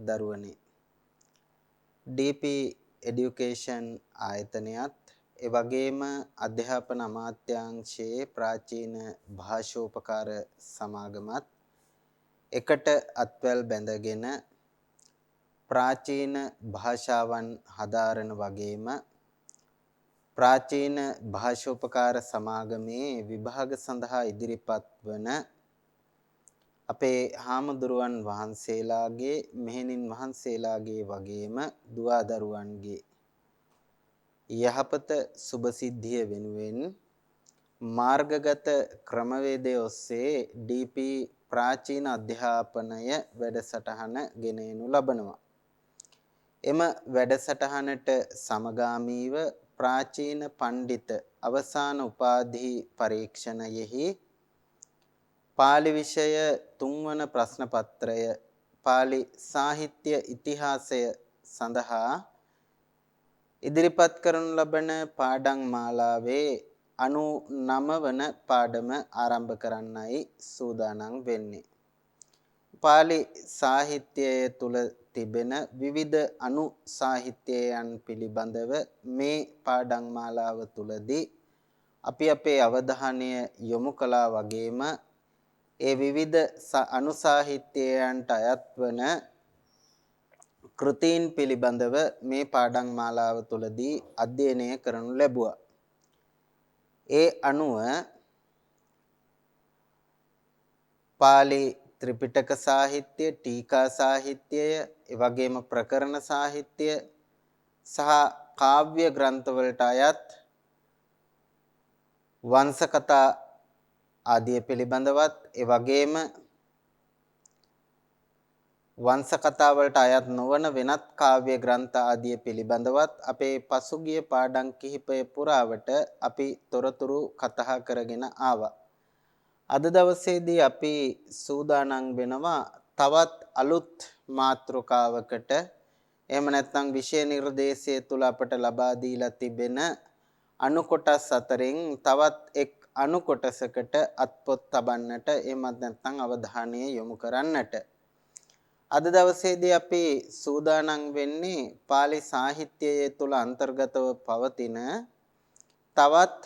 දරුවනේ DP education ආයතනයත් ඒ වගේම අධ්‍යාපන අමාත්‍යාංශයේ ප්‍රාචීන භාෂෝපකාර සමාගමත් එකට අත්වැල් බැඳගෙන ප්‍රාචීන භාෂාවන් හදාරන වගේම ප්‍රාචීන භාෂෝපකාර සමාගමේ විභාග සඳහා ඉදිරිපත් වන අපේ හාමුදුරුවන් වහන්සේලාගේ මෙහෙණින් වහන්සේලාගේ වගේම දුවදරුවන්ගේ යහපත සුබසිද්ධිය වෙනුවෙන් මාර්ගගත ක්‍රමවේදය ඔස්සේ DP ප්‍රාචීන අධ්‍යාපනය වැඩසටහන ගෙන එනු ලබනවා. එම වැඩසටහනට සමගාමීව ප්‍රාචීන පණ්ඩිත අවසාන උපාධි පරීක්ෂණයෙහි පාලි විෂය 3 වන ප්‍රශ්න පත්‍රය පාලි සාහිත්‍ය ඉතිහාසය සඳහා ඉදිරිපත් කරනු ලබන පාඩම් මාලාවේ 99 වන පාඩම ආරම්භ කරන්නයි සූදානම් වෙන්නේ. පාලි සාහිත්‍යය තුල තිබෙන විවිධ අනු සාහිත්‍යයන් පිළිබඳව මේ පාඩම් මාලාව තුලදී අපි අපේ අවධානය යොමු කළා වගේම ඒ විවිධ අනු සාහිත්‍යයන්ට අයත් වන කෘතීන් පිළිබඳව මේ පාඩම් මාලාව තුලදී අධ්‍යයනය කරනු ලැබුවා. ඒ අනුව පාලි ත්‍රිපිටක සාහිත්‍ය, ටීකා සාහිත්‍යය, ඒ වගේම ප්‍රකරණ සාහිත්‍ය සහ කාව්‍ය ග්‍රන්ථවලට අයත් වංශ කතා ආදී පිළිබඳවත් ඒ වගේම වංශ කතා වලට අයත් නොවන වෙනත් කාව්‍ය ග්‍රන්ථ ආදී පිළිබඳවත් අපේ පසුගිය පාඩම් කිහිපය පුරාවට අපි තොරතුරු කතා කරගෙන ආවා. අද දවසේදී අපි සූදානම් වෙනවා තවත් අලුත් මාතෘකාවකට. එහෙම නැත්නම් විෂය නිර්දේශය තුල අපට ලබා දීලා තිබෙන අනු කොටස් අතරින් තවත් එක් අනු කොටසකට අත්පොත් තබන්නට එහෙමත් නැත්නම් අවධානය යොමු කරන්නට. අද දවසේදී අපි සූදානම් වෙන්නේ පාලි සාහිත්‍යයේ තුල අන්තර්ගතව පවතින තවත්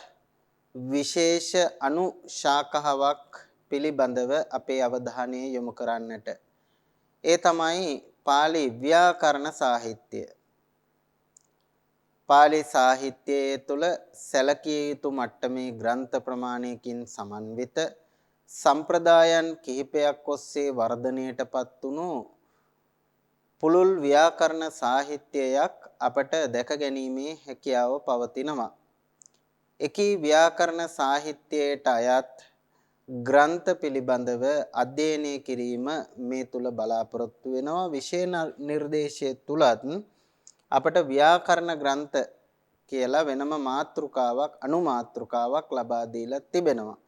විශේෂ අනු ශාඛාවක් පිළිබඳව අපේ අවධානය යොමු කරන්නට. ඒ තමයි පාලි ව්‍යාකරණ සාහිත්‍ය. පාලි සාහිත්‍යයේ තුල සැලකිය යුතු මට්ටමේ ග්‍රන්ථ ප්‍රමාණයකින් සමන්විත සම්ප්‍රදායන් කිහිපයක් ඔස්සේ වර්ධනයටපත් වුණු පුළුල් ව්‍යාකරණ සාහිත්‍යයක් අපට දැක ගැනීමේ හැකියාව පවතිනවා. එකී ව්‍යාකරණ සාහිත්‍යයට අයත් ග්‍රන්ථ පිළිබඳව අධ්‍යයනය කිරීම මේ තුල බලාපොරොත්තු වෙනවා. විෂය නිර්දේශය තුලත් අපට ව්‍යාකරණ ග්‍රන්ථ කියලා වෙනම මාතෘකාවක් අනු මාතෘකාවක් ලබා දීලා තිබෙනවා.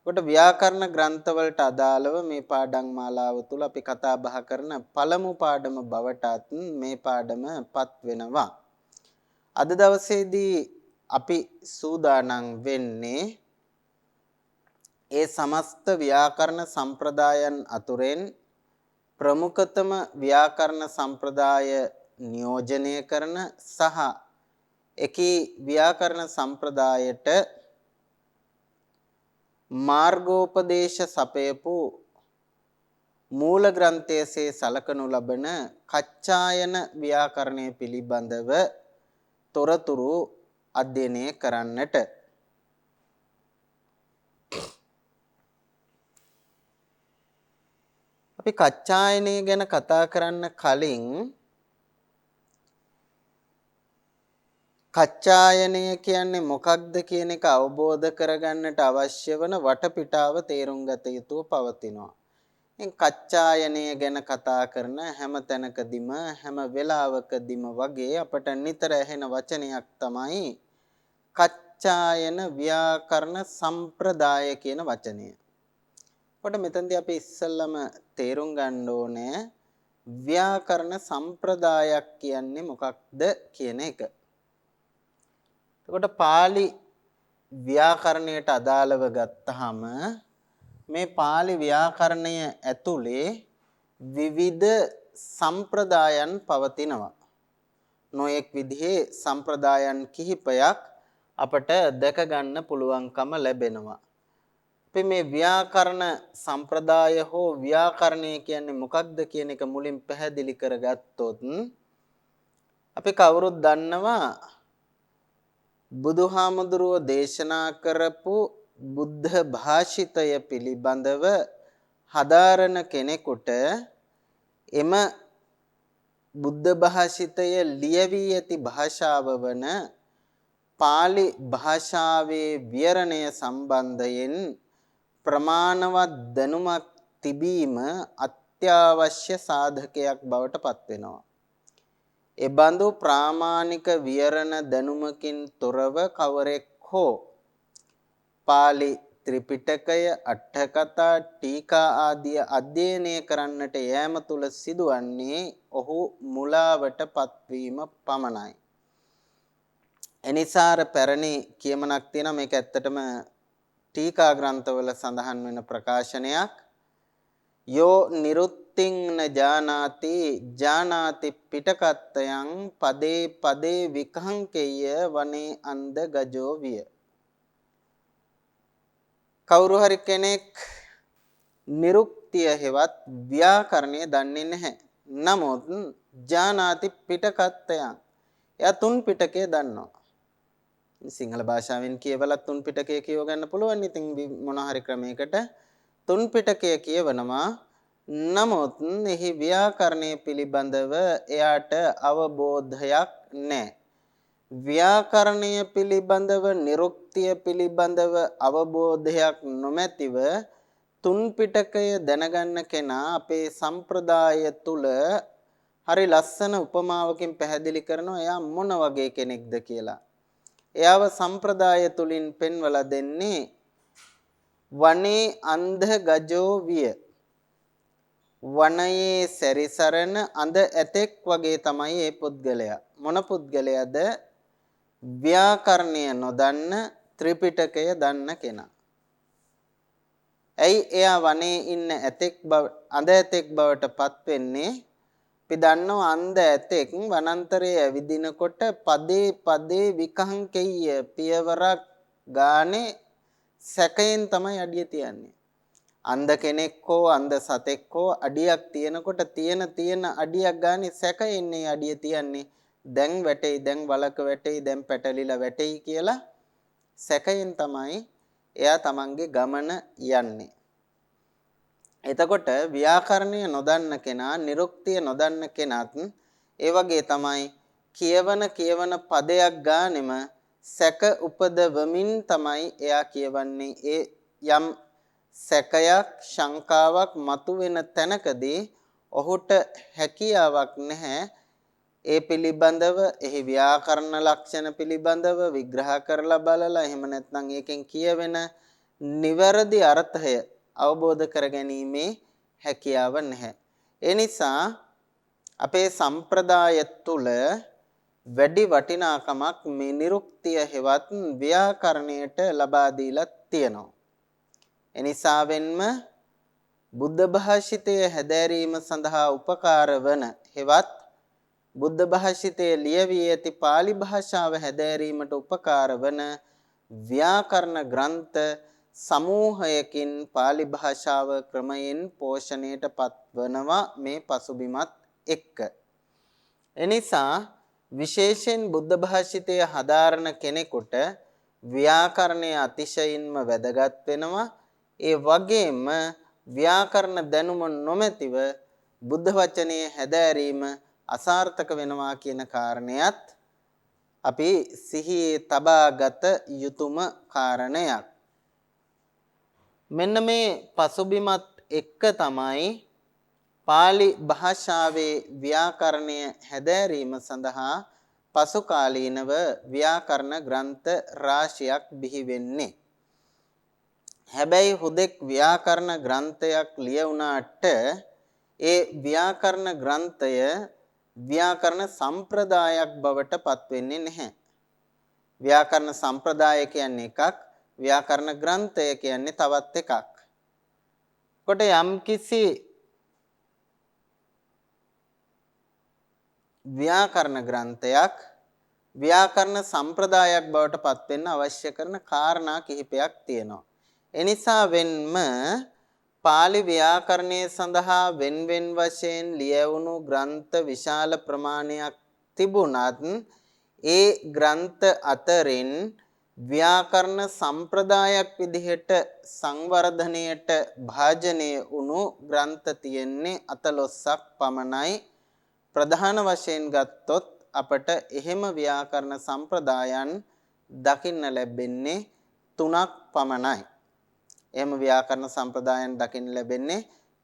කොට ව්‍යාකරණ ග්‍රන්ථ වලට අදාළව මේ පාඩම් මාලාව තුල අපි කතා බහ කරන පළමු පාඩම බවටත් මේ පාඩමපත් වෙනවා. අද දවසේදී අපි සූදානම් වෙන්නේ ඒ සමස්ත ව්‍යාකරණ සම්ප්‍රදායන් අතුරෙන් ප්‍රමුඛතම ව්‍යාකරණ සම්ප්‍රදාය නියෝජනය කරන සහ එකී ව්‍යාකරණ සම්ප්‍රදායට මාර්ගෝපදේශ සපයපු මූල ග්‍රන්ථයේසේ සලකනු ලබන කච්චායන ව්‍යාකරණය පිළිබඳව තොරතුරු අධ්‍යයනය කරන්නට. අපි කච්චායනය ගැන කතා කරන්න කලින් කච්චායනය කියන්නේ මොකක්ද කියන එක අවබෝධ කරගන්නට අවශ්‍ය වන වටපිටාව තේරුම් ගත යුතුව පවතිනවා. මේ කච්චායනය ගැන කතා කරන හැම තැනකදීම හැම වෙලාවකදීම වගේ අපට නිතර ඇහෙන වචනයක් තමයි කච්චායන ව්‍යාකරණ සම්ප්‍රදාය කියන වචනය. කොට මෙතනදී අපි ඉස්සෙල්ලම තේරුම් ගන්න ඕනේ ව්‍යාකරණ සම්ප්‍රදායක් කියන්නේ මොකක්ද කියන එක. එතකොට පාලි ව්‍යාකරණයට අදාළව ගත්තාම මේ පාලි ව්‍යාකරණය ඇතුලේ විවිධ සම්ප්‍රදායන් පවතිනවා. නොඑක් විදිහේ සම්ප්‍රදායන් කිහිපයක් අපට දැක ගන්න පුළුවන්කම ලැබෙනවා. අපි මේ ව්‍යාකරණ සම්ප්‍රදාය හෝ ව්‍යාකරණය කියන්නේ මොකක්ද කියන එක මුලින් පැහැදිලි කරගත්තොත් අපි කවුරුත් දන්නවා බුදුහාමුදුරුවෝ දේශනා කරපු බුද්ධ භාෂිතය පිළිබඳව හදාරන කෙනෙකුට එම බුද්ධ භාෂිතය ලියවී ඇති භාෂාව වන පාලි භාෂාවේ විවරණය සම්බන්ධයෙන් ප්‍රමාණවත් දැනුමක් තිබීම අත්‍යවශ්‍ය සාධකයක් බවට පත් වෙනවා. ඒ බඳු ප්‍රාමාණික විවරණ දැනුමකින් තොරව කවරෙක් හෝ පාලි ත්‍රිපිටකය අට කතා ටීකා ආදිය අධ්‍යයනය කරන්නට යෑම තුල සිදුවන්නේ ඔහු මුලාවට පත්වීම පමණයි. එනිසාර පැරණි කියමනක් තියෙනවා මේක ඇත්තටම ටීකා ග්‍රන්ථවල සඳහන් වෙන ප්‍රකාශනයක්. යෝ නිරුත්තිං න ජානාති ජානාති පිටකත්තයන් පදේ පදේ විකංකේය වනේ අන්ධ ගජෝ විය. කවුරු හරි කෙනෙක් නිරුක්තිය හෙවත් ව්‍යාකරණය දන්නේ නැහැ. නමුත් ජානාති පිටකත්තයන් එයා තුන් පිටකය දන්නවා. සිංහල භාෂාවෙන් කියවලා තුන් පිටකය කියව ගන්න පුළුවන්. ඉතින් මොන හරි ක්‍රමයකට තුන් පිටකය කියවනවා. නමුත් එහි ව්‍යාකරණය පිළිබඳව එයාට අවබෝධයක් නැහැ. ව්‍යාකරණය පිළිබඳව නිරුක්තිය පිළිබඳව අවබෝධයක් නොමැතිව තුන් පිටකය දැනගන්න කෙනා අපේ සම්ප්‍රදාය තුල හරි ලස්සන උපමාවකින් පැහැදිලි කරනවා එයා මොන වගේ කෙනෙක්ද කියලා. එයාව සම්ප්‍රදාය තුලින් පෙන්වලා දෙන්නේ වනේ අන්ධ ගජෝ විය. වනයේ සැරිසරන අඳ ඇතෙක් වගේ තමයි මේ පුද්ගලයා. මොන පුද්ගලයාද? ව්‍යාකරණය නොදන්න ත්‍රිපිටකය දන්න කෙනා. ඇයි එයා වනයේ ඉන්න ඇතෙක් අඳ ඇතෙක් බවට පත් වෙන්නේ? අපි දන්නවා අන්ධ ඇතෙක් වනාන්තරයේ ඇවිදිනකොට පදේ පදේ විකංකෙය පියවරක් ගානේ සැකයෙන් තමයි අඩිය තියන්නේ. අන්ධ කෙනෙක් හෝ අන්ධ සතෙක් හෝ අඩියක් තියනකොට තියෙන අඩියක් ගානේ සැකයෙන් මේ අඩිය තියන්නේ. දැන් වැටෙයි, දැන් වලක වැටෙයි, දැන් පැටලිලා වැටෙයි කියලා සැකයෙන් තමයි එයා තමන්ගේ ගමන යන්නේ. එතකොට ව්‍යාකරණය නොදන්න කෙනා, නිරුක්තිය නොදන්න කෙනත් ඒ වගේ තමයි කියවන පදයක් ගානෙම සැක උපදවමින් තමයි එයා කියවන්නේ. ඒ යම් සැකයක්, ශංකාවක් මතුවෙන තැනකදී ඔහුට හැකියාවක් නැහැ ඒ පිළිබඳව එහි ව්‍යාකරණ ලක්ෂණ පිළිබඳව විග්‍රහ කරලා බලලා එහෙම නැත්නම් ඒකෙන් කියවෙන නිවැරදි අර්ථය අවබෝධ කරගැනීමේ හැකියාව නැහැ. ඒ නිසා අපේ සම්ප්‍රදාය තුල වැඩි වටිනාකමක් මේ නිරුක්තිය හෙවත් ව්‍යාකරණයට ලබා දීලා තියෙනවා. එනිසාවෙන්ම බුද්ධ භාෂිතය හැදෑරීම සඳහා උපකාර වන හෙවත් බුද්ධ භාෂිතයේ ලියවී ඇති පාලි භාෂාව හැදෑරීමට උපකාර වන ව්‍යාකරණ ග්‍රන්ථ සමූහයකින් පාලි භාෂාව ක්‍රමයෙන් පෝෂණයට පත්වනවා මේ පසුබිමත් එක්ක. එනිසා විශේෂයෙන් බුද්ධ භාෂිතය හදාරන කෙනෙකුට ව්‍යාකරණය අතිශයින්ම වැදගත් වෙනවා. ඒ වගේම ව්‍යාකරණ දැනුම නොමැතිව බුද්ධ වචනේ හැදෑරීම අසාර්ථක වෙනවා කියන කාරණයත් අපි සිහියේ තබාගත යුතුම කාරණයක්. මෙන්න මේ පසුබිමත් එක්ක තමයි පාලි භාෂාවේ ව්‍යාකරණය හැදෑරීම සඳහා පසු කාලීනව ව්‍යාකරණ ග්‍රන්ථ රාශියක් බිහි වෙන්නේ. හැබැයි හුදෙක් ව්‍යාකරණ ග්‍රන්ථයක් ලියුණාට ඒ ව්‍යාකරණ ග්‍රන්ථය ව්‍යාකරණ සම්ප්‍රදායක් බවට පත් වෙන්නේ නැහැ. ව්‍යාකරණ සම්ප්‍රදාය කියන්නේ එකක්, ව්‍යාකරණ ග්‍රන්ථය කියන්නේ තවත් එකක්. කොට යම්කිසි ව්‍යාකරණ ග්‍රන්ථයක් ව්‍යාකරණ සම්ප්‍රදායක් බවට පත් වෙන්න අවශ්‍ය කරන කාරණා කිහිපයක් තියෙනවා. එනිසා වෙන්ම පාලි ව්‍යාකරණයේ සඳහා වෙන්වෙන් වශයෙන් ලියවුණු ග්‍රන්ථ විශාල ප්‍රමාණයක් තිබුණත් ඒ ග්‍රන්ථ අතරින් ව්‍යාකරණ සම්ප්‍රදායක් විදිහට සංවර්ධනයට භාජනය වුණු ග්‍රන්ථ තියෙන්නේ 14ක් පමණයි. ප්‍රධාන වශයෙන් ගත්තොත් අපට එහෙම ව්‍යාකරණ සම්ප්‍රදායන් දකින්න ලැබෙන්නේ 3ක් පමණයි. එහෙම ව්‍යාකරණ සම්ප්‍රදායන් දකින්න ලැබෙන්නේ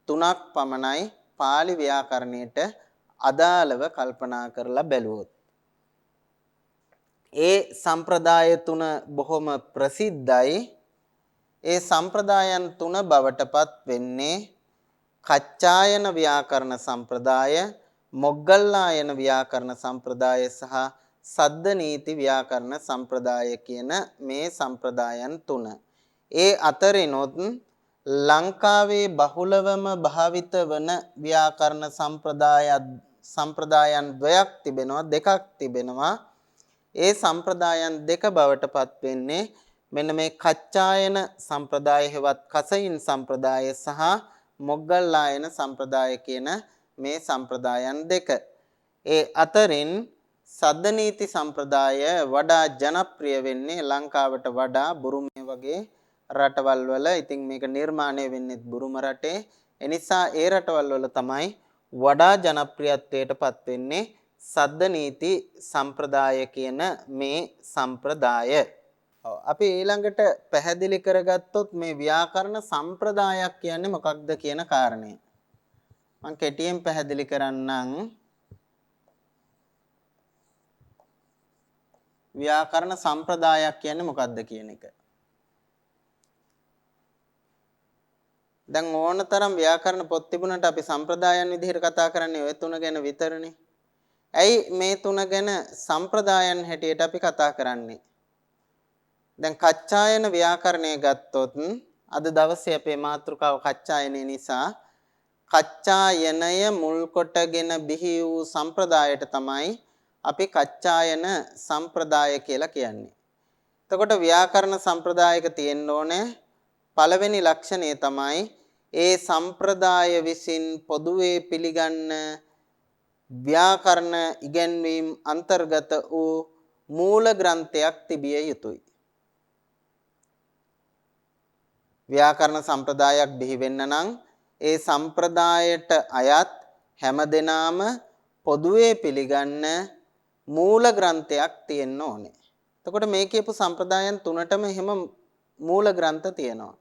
3ක් පමණයි පාලි ව්‍යාකරණයට අදාළව කල්පනා කරලා බැලුවොත්. ඒ සම්ප්‍රදාය 3 බොහොම ප්‍රසිද්ධයි. ඒ සම්ප්‍රදායන් 3 බවටපත් වෙන්නේ කච්චායන ව්‍යාකරණ සම්ප්‍රදාය, මොග්ගල්ලායන ව්‍යාකරණ සම්ප්‍රදාය සහ සද්ද නීති ව්‍යාකරණ සම්ප්‍රදාය කියන මේ සම්ප්‍රදායන් 3. ඒ අතරිනොත් ලංකාවේ බහුලවම භාවිත වන ව්‍යාකරණ සම්ප්‍රදායන් දෙකක් තිබෙනවා. ඒ සම්ප්‍රදායන් දෙක බවට පත් වෙන්නේ මෙන්න මේ කච්චායන සම්ප්‍රදාය හෙවත් කසයින් සම්ප්‍රදාය සහ මොග්ගල්ලායන සම්ප්‍රදාය කියන මේ සම්ප්‍රදායන් දෙක. ඒ අතරින් සද්ද නීති සම්ප්‍රදාය වඩා ජනප්‍රිය වෙන්නේ ලංකාවට වඩා බුරුමේ වගේ රටවල් වල. ඉතින් මේක නිර්මාණය වෙන්නේ බුරුම රටේ. එනිසා ඒ රටවල් වල තමයි වඩා ජනප්‍රියත්වයට පත් වෙන්නේ සද්ද නීති සම්ප්‍රදාය කියන මේ සම්ප්‍රදාය. අපි ඊළඟට පැහැදිලි කරගත්තොත් මේ ව්‍යාකරණ සම්ප්‍රදායක් කියන්නේ මොකක්ද කියන කාරණය මම කෙටියෙන් පැහැදිලි කරන්නම්. ව්‍යාකරණ සම්ප්‍රදායක් කියන්නේ මොකක්ද කියන එක. දැන් ඕනතරම් ව්‍යාකරණ පොත් තිබුණාට අපි සම්ප්‍රදායන් විදිහට කතා කරන්නේ ඔය තුන ගැන විතරනේ. ඇයි මේ තුන ගැන සම්ප්‍රදායන් හැටියට අපි කතා කරන්නේ? දැන් කච්චායන ව්‍යාකරණය ගත්තොත් අද දවසේ අපේ මාතෘකාව කච්චායනය නිසා කච්චායනය මුල් කොටගෙන බිහි වූ සම්ප්‍රදායට තමයි අපි කච්චායන සම්ප්‍රදාය කියලා කියන්නේ. එතකොට ව්‍යාකරණ සම්ප්‍රදායක තියෙන්න ඕනේ පළවෙනි ලක්ෂණය තමයි ඒ සම්ප්‍රදාය විසින් පොදුවේ පිළිගන්න ව්‍යාකරණ ඉගැන්වීම් අන්තර්ගත වූ මූල ග්‍රන්ථයක් තිබිය යුතුයි. ව්‍යාකරණ සම්ප්‍රදායක් බිහි වෙන්න නම් ඒ සම්ප්‍රදායට අයත් හැමදෙනාම පොදුවේ පිළිගන්න මූල ග්‍රන්ථයක් තියෙන්න ඕනේ. එතකොට මේ කියපු සම්ප්‍රදායන් තුනටම එහෙම මූල ග්‍රන්ථ තියෙනවා.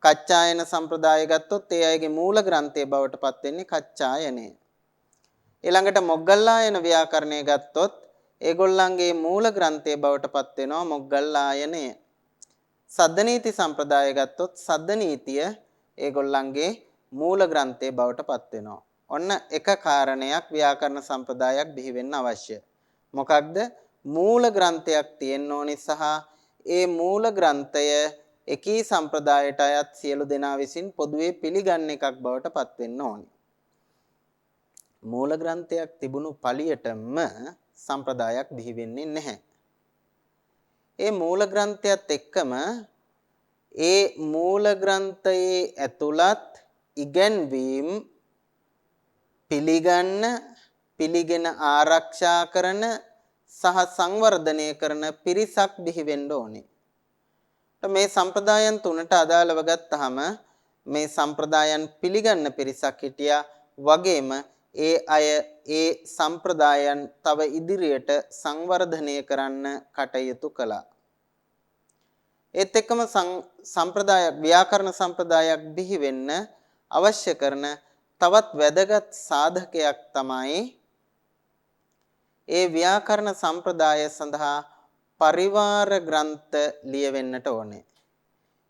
කච්චායන සම්ප්‍රදාය ගත්තොත් ඒ අයගේ මූල ග්‍රන්ථය බවට පත් වෙන්නේ කච්චායනය. ඊළඟට මොග්ගල්ලායන ව්‍යාකරණය ගත්තොත් ඒගොල්ලන්ගේ මූල ග්‍රන්ථය බවට පත් වෙනවා මොග්ගල්ලායනය. සද්ද නීති සම්ප්‍රදාය ගත්තොත් සද්ද නීතිය ඒගොල්ලන්ගේ මූල ග්‍රන්ථය බවට පත් වෙනවා. ඔන්න එක කාරණයක් ව්‍යාකරණ සම්ප්‍රදායක් බිහි වෙන්න අවශ්‍ය. මොකක්ද? මූල ග්‍රන්ථයක් තියෙන්න ඕනි සහ ඒ මූල ග්‍රන්ථය එකී සම්ප්‍රදායට අයත් සියලු දෙනා විසින් පොදුවේ පිළිගන්න එකක් බවට පත් වෙන්න ඕනි. මූල ග්‍රන්ථයක් තිබුණු පළියටම සම්ප්‍රදායක් බිහි වෙන්නේ නැහැ. ඒ මූල ග්‍රන්ථයත් එක්කම ඒ මූල ග්‍රන්ථයේ ඇතුළත් ඉගැන්වීම් පිළිගෙන ආරක්ෂා කරන සහ සංවර්ධනය කරන පිරිසක් බිහි වෙන්න ඕනේ. මේ සම්ප්‍රදායන් තුනට අදාළව ගත්තාම මේ සම්ප්‍රදායන් පිළිගන්න පිරිසක් හිටියා වගේම ඒ අය ඒ සම්ප්‍රදායන් තව ඉදිරියට සංවර්ධනය කරන්න කටයුතු කළා. ඒත් එක්කම ව්‍යාකරණ සම්ප්‍රදායක් බිහි වෙන්න අවශ්‍ය කරන තවත් වැදගත් සාධකයක් තමයි ඒ ව්‍යාකරණ සම්ප්‍රදාය සඳහා පරිවාර ග්‍රන්ථ ලියවෙන්නට ඕනේ.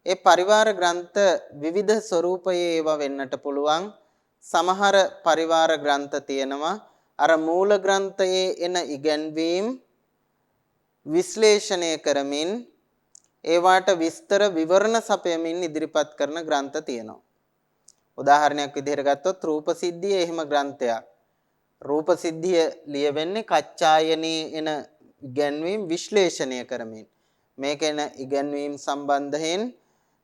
ඒ පරිවාර ග්‍රන්ථ විවිධ ස්වරූපයේ ඒවා වෙන්නට පුළුවන්. සමහර පරිවාර ග්‍රන්ථ තියෙනවා අර මූල ග්‍රන්ථයේ එන ඉගැන්වීම් විශ්ලේෂණය කරමින් ඒවාට විස්තර විවරණ සපයමින් ඉදිරිපත් කරන ග්‍රන්ථ තියෙනවා. උදාහරණයක් විදිහට ගත්තොත් රූපසිද්ධිය එහෙම ග්‍රන්ථයක්. රූප සිද්ධිය ලියවෙන්නේ කච්චායනී එන ඉගැන්වීම් විශ්ලේෂණය කරමින්. මේකෙන ඉගැන්වීම් සම්බන්ධයෙන්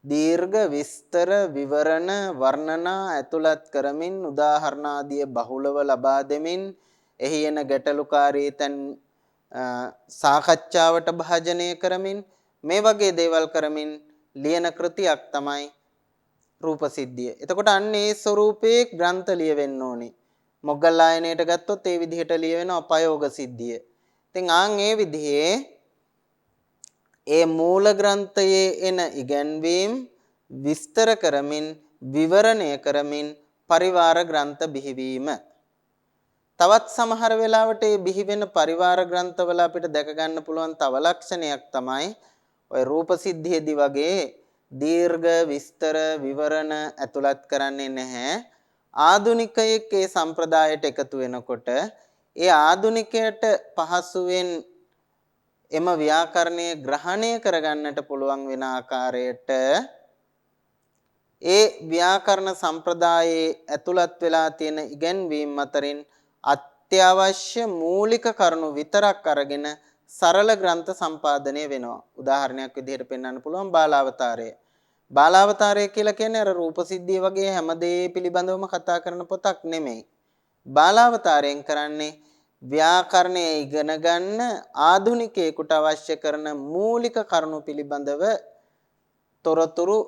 දීර්ඝ විස්තර විවරණ වර්ණනා ඇතුළත් කරමින් උදාහරණ ආදිය බහුලව ලබා දෙමින් එහි එන ගැටලුකාරී තැන් සාකච්ඡාවට භාජනය කරමින් මේ වගේ දේවල් කරමින් ලියන කෘතියක් තමයි රූප සිද්ධිය. එතකොට අන්න ඒ ස්වරූපයේ ග්‍රන්ථ ලියවෙන්න ඕනේ. මොග්ගල්ලායනයට ගත්තොත් ඒ විදිහට ලියවෙනවා ප්‍රයෝග සිද්ධිය. ඉතින් ආන් ඒ විදිහේ ඒ මූල ග්‍රන්ථයේ එන ඉගැන්වීම් විස්තර කරමින් විවරණය කරමින් පරිවාර ග්‍රන්ථ බිහිවීම. තවත් සමහර වෙලාවට මේ බිහි වෙන පරිවාර ග්‍රන්ථවල අපිට දැක ගන්න පුළුවන් තව ලක්ෂණයක් තමයි ඔය රූප සිද්ධියේදී වගේ දීර්ඝ විස්තර විවරණ ඇතුළත් කරන්නේ නැහැ. ආදුනිකයෙක් ඒ සම්ප්‍රදායට එකතු වෙනකොට ඒ ආදුනිකයට පහසුවෙන් එම ව්‍යාකරණය ග්‍රහණය කරගන්නට පුළුවන් වෙන ආකාරයට ඒ ව්‍යාකරණ සම්ප්‍රදායේ ඇතුළත් වෙලා තියෙන ඉගැන්වීම් අතරින් අත්‍යවශ්‍ය මූලික කරුණු විතරක් අරගෙන සරල ග්‍රන්ථ සම්පාදනය වෙනවා. උදාහරණයක් විදිහට පෙන්වන්න පුළුවන් බාලාවතාරය. බාලාවතාරය කියලා කියන්නේ අර රූප සිද්ධිය වගේ හැම දේ පිළිබඳවම කතා කරන පොතක් නෙමෙයි. බාලාවතාරයෙන් කරන්නේ ව්‍යාකරණය ඉගෙන ගන්න ආධුනිකයෙකුට අවශ්‍ය කරන මූලික කරුණු පිළිබඳව තොරතුරු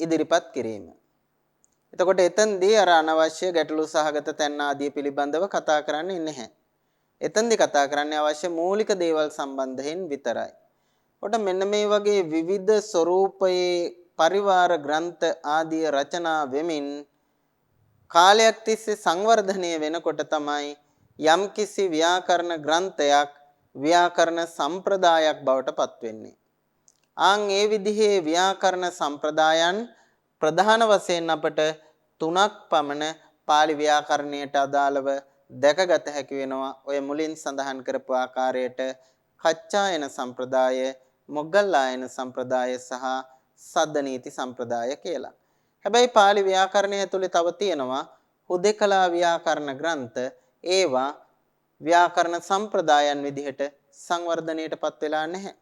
ඉදිරිපත් කිරීම. එතකොට එතෙන්දී අර අනවශ්‍ය ගැටලු සහගත තැන් ආදී පිළිබඳව කතා කරන්නේ නැහැ. එතෙන්දී කතා කරන්නේ අවශ්‍ය මූලික දේවල් සම්බන්ධයෙන් විතරයි. කොට මෙන්න මේ වගේ විවිධ ස්වරූපයේ පරිවාර ග්‍රන්ථ ආදී රචනා වෙමින් කාලයක් තිස්සේ සංවර්ධනය වෙනකොට තමයි යම්කිසි ව්‍යාකරණ ග්‍රන්ථයක් ව්‍යාකරණ සම්ප්‍රදායක් බවට පත් වෙන්නේ. ආන් ඒ විදිහේ ව්‍යාකරණ සම්ප්‍රදායන් ප්‍රධාන වශයෙන් අපට තුනක් පමණ pāli ව්‍යාකරණයට අදාළව දැකගත හැකි වෙනවා. ඔය මුලින් සඳහන් කරපු ආකාරයට කච්චායන සම්ප්‍රදාය, මොග්ගල්ලායන සම්ප්‍රදාය සහ සද්දනීති සම්ප්‍රදාය කියලා. හැබැයි pāli ව්‍යාකරණය ඇතුලේ තව තියෙනවා හුදෙකලා ව්‍යාකරණ ග්‍රන්ථ. ඒවා ව්‍යාකරණ සම්ප්‍රදායන් විදිහට සංවර්ධනයටපත් වෙලා නැහැ.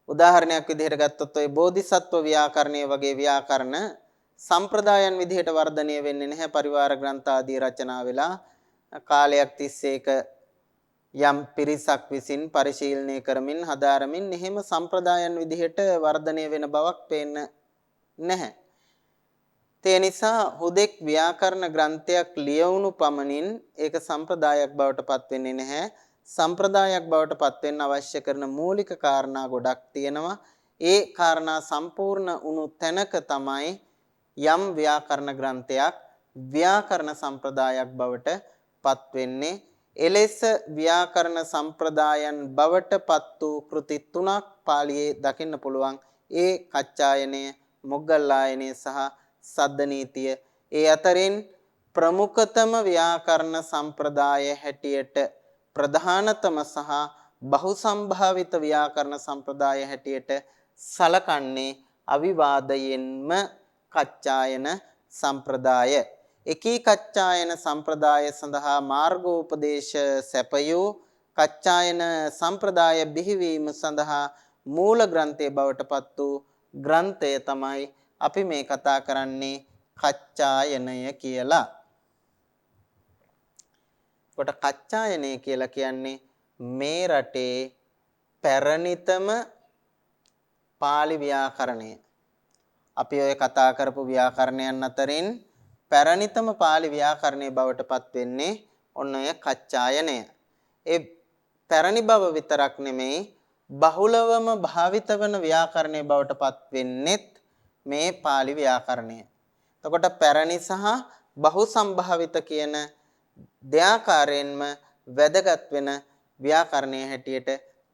උදාහරණයක් විදිහට ගත්තොත් ඔය බෝධිසත්ව ව්‍යාකරණයේ වගේ ව්‍යාකරණ සම්ප්‍රදායන් විදිහට වර්ධනය වෙන්නේ නැහැ. පරිවාර ග්‍රන්ථ ආදී රචනා වෙලා කාලයක් තිස්සේ ඒක යම් පිරිසක් විසින් පරිශීලනය කරමින් හදාරමින් එහෙම සම්ප්‍රදායන් විදිහට වර්ධනය වෙන බවක් පේන්න නැහැ. ඒ නිසා හුදෙක් ව්‍යාකරණ ග්‍රන්ථයක් ලියවුණු පමණින් ඒක සම්ප්‍රදායක් බවට පත් වෙන්නේ නැහැ. සම්ප්‍රදායක් බවට පත් වෙන්න අවශ්‍ය කරන මූලික කාරණා ගොඩක් තියෙනවා. ඒ කාරණා සම්පූර්ණ වුණු තැනක තමයි යම් ව්‍යාකරණ ග්‍රන්ථයක් ව්‍යාකරණ සම්ප්‍රදායක් බවට පත් වෙන්නේ. එලෙස ව්‍යාකරණ සම්ප්‍රදායන් බවට පත් වූ කෘති තුනක් පාළියේ දකින්න පුළුවන්. ඒ කච්චායනය, මොග්ගල්ලායනය සහ සද්දනීතිය. ඒ අතරින් ප්‍රමුඛතම ව්‍යාකරණ සම්ප්‍රදාය හැටියට ප්‍රධානතම සහ බහුසම්භාවිත ව්‍යාකරණ සම්ප්‍රදාය හැටියට සලකන්නේ අවිවාදයෙන්ම කච්චායන සම්ප්‍රදාය. එකී කච්චායන සම්ප්‍රදාය සඳහා මාර්ගෝපදේශ සැපයූ කච්චායන සම්ප්‍රදාය බිහිවීම සඳහා මූල ග්‍රන්ථය බවට පත් වූ ග්‍රන්ථය තමයි අපි මේ කතා කරන්නේ කච්චායනය කියලා. කොට කච්චායනය කියලා කියන්නේ මේ රටේ පැරණිතම pāli ව්‍යාකරණය. අපි ඔය කතා කරපු ව්‍යාකරණයන් අතරින් පැරණිතම pāli ව්‍යාකරණය බවට පත් වෙන්නේ ඔන්න ඔය කච්චායනය. ඒ පැරණි බව විතරක් නෙමෙයි බහුලවම භාවිත වන ව්‍යාකරණය බවට පත් වෙන්නේත් මේ pāli ව්‍යාකරණය. එතකොට පැරණි සහ බහුසම්භාවිත කියන දෙආකාරයෙන්ම වැදගත් වෙන ව්‍යාකරණයේ හැටියට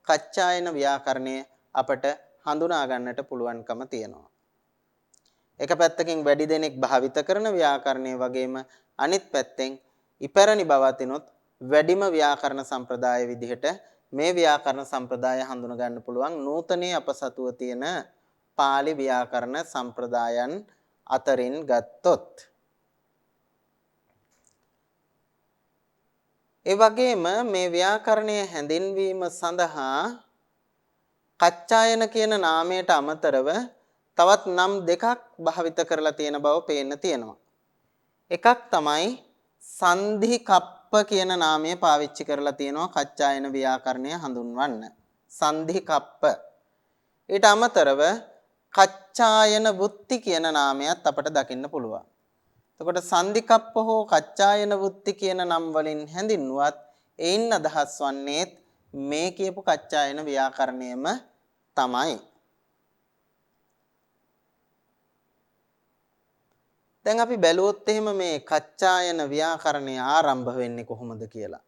කච්චායන ව්‍යාකරණය අපට හඳුනා ගන්නට පුළුවන්කම තියෙනවා. එක පැත්තකින් වැඩි දෙනෙක් භාවිත කරන ව්‍යාකරණය වගේම අනිත් පැත්තෙන් ඉපැරණි බව අතිනොත් වැඩිම ව්‍යාකරණ සම්ප්‍රදාය විදිහට මේ ව්‍යාකරණ සම්ප්‍රදාය හඳුනා ගන්න පුළුවන්. නූතනයේ අප සතුව තියෙන pāli ව්‍යාකරණ සම්ප්‍රදායන් අතරින් ගත්තොත් ඒ වගේම මේ ව්‍යාකරණය හැඳින්වීම සඳහා කච්චායන කියන නාමයට අමතරව තවත් නම් දෙකක් භාවිත කරලා තියෙන බව පේන්න තියෙනවා. එකක් තමයි සංධි කප්ප කියන නාමය පාවිච්චි කරලා තියෙනවා කච්චායන ව්‍යාකරණය හඳුන්වන්න. සංධි කප්ප. ඊට අමතරව කච්චායන වුත්ති කියන නාමයත් අපට දකින්න පුළුවන්. එතකොට සංධි කප්ප හෝ කච්චායන වුත්ති කියන නම් වලින් හැඳින්වුවත් එයින් අදහස් වන්නේ මේ කියපු කච්චායන ව්‍යාකරණයම තමයි. දැන් අපි බැලුවොත් එහෙම මේ කච්චායන ව්‍යාකරණය ආරම්භ වෙන්නේ කොහොමද කියලා.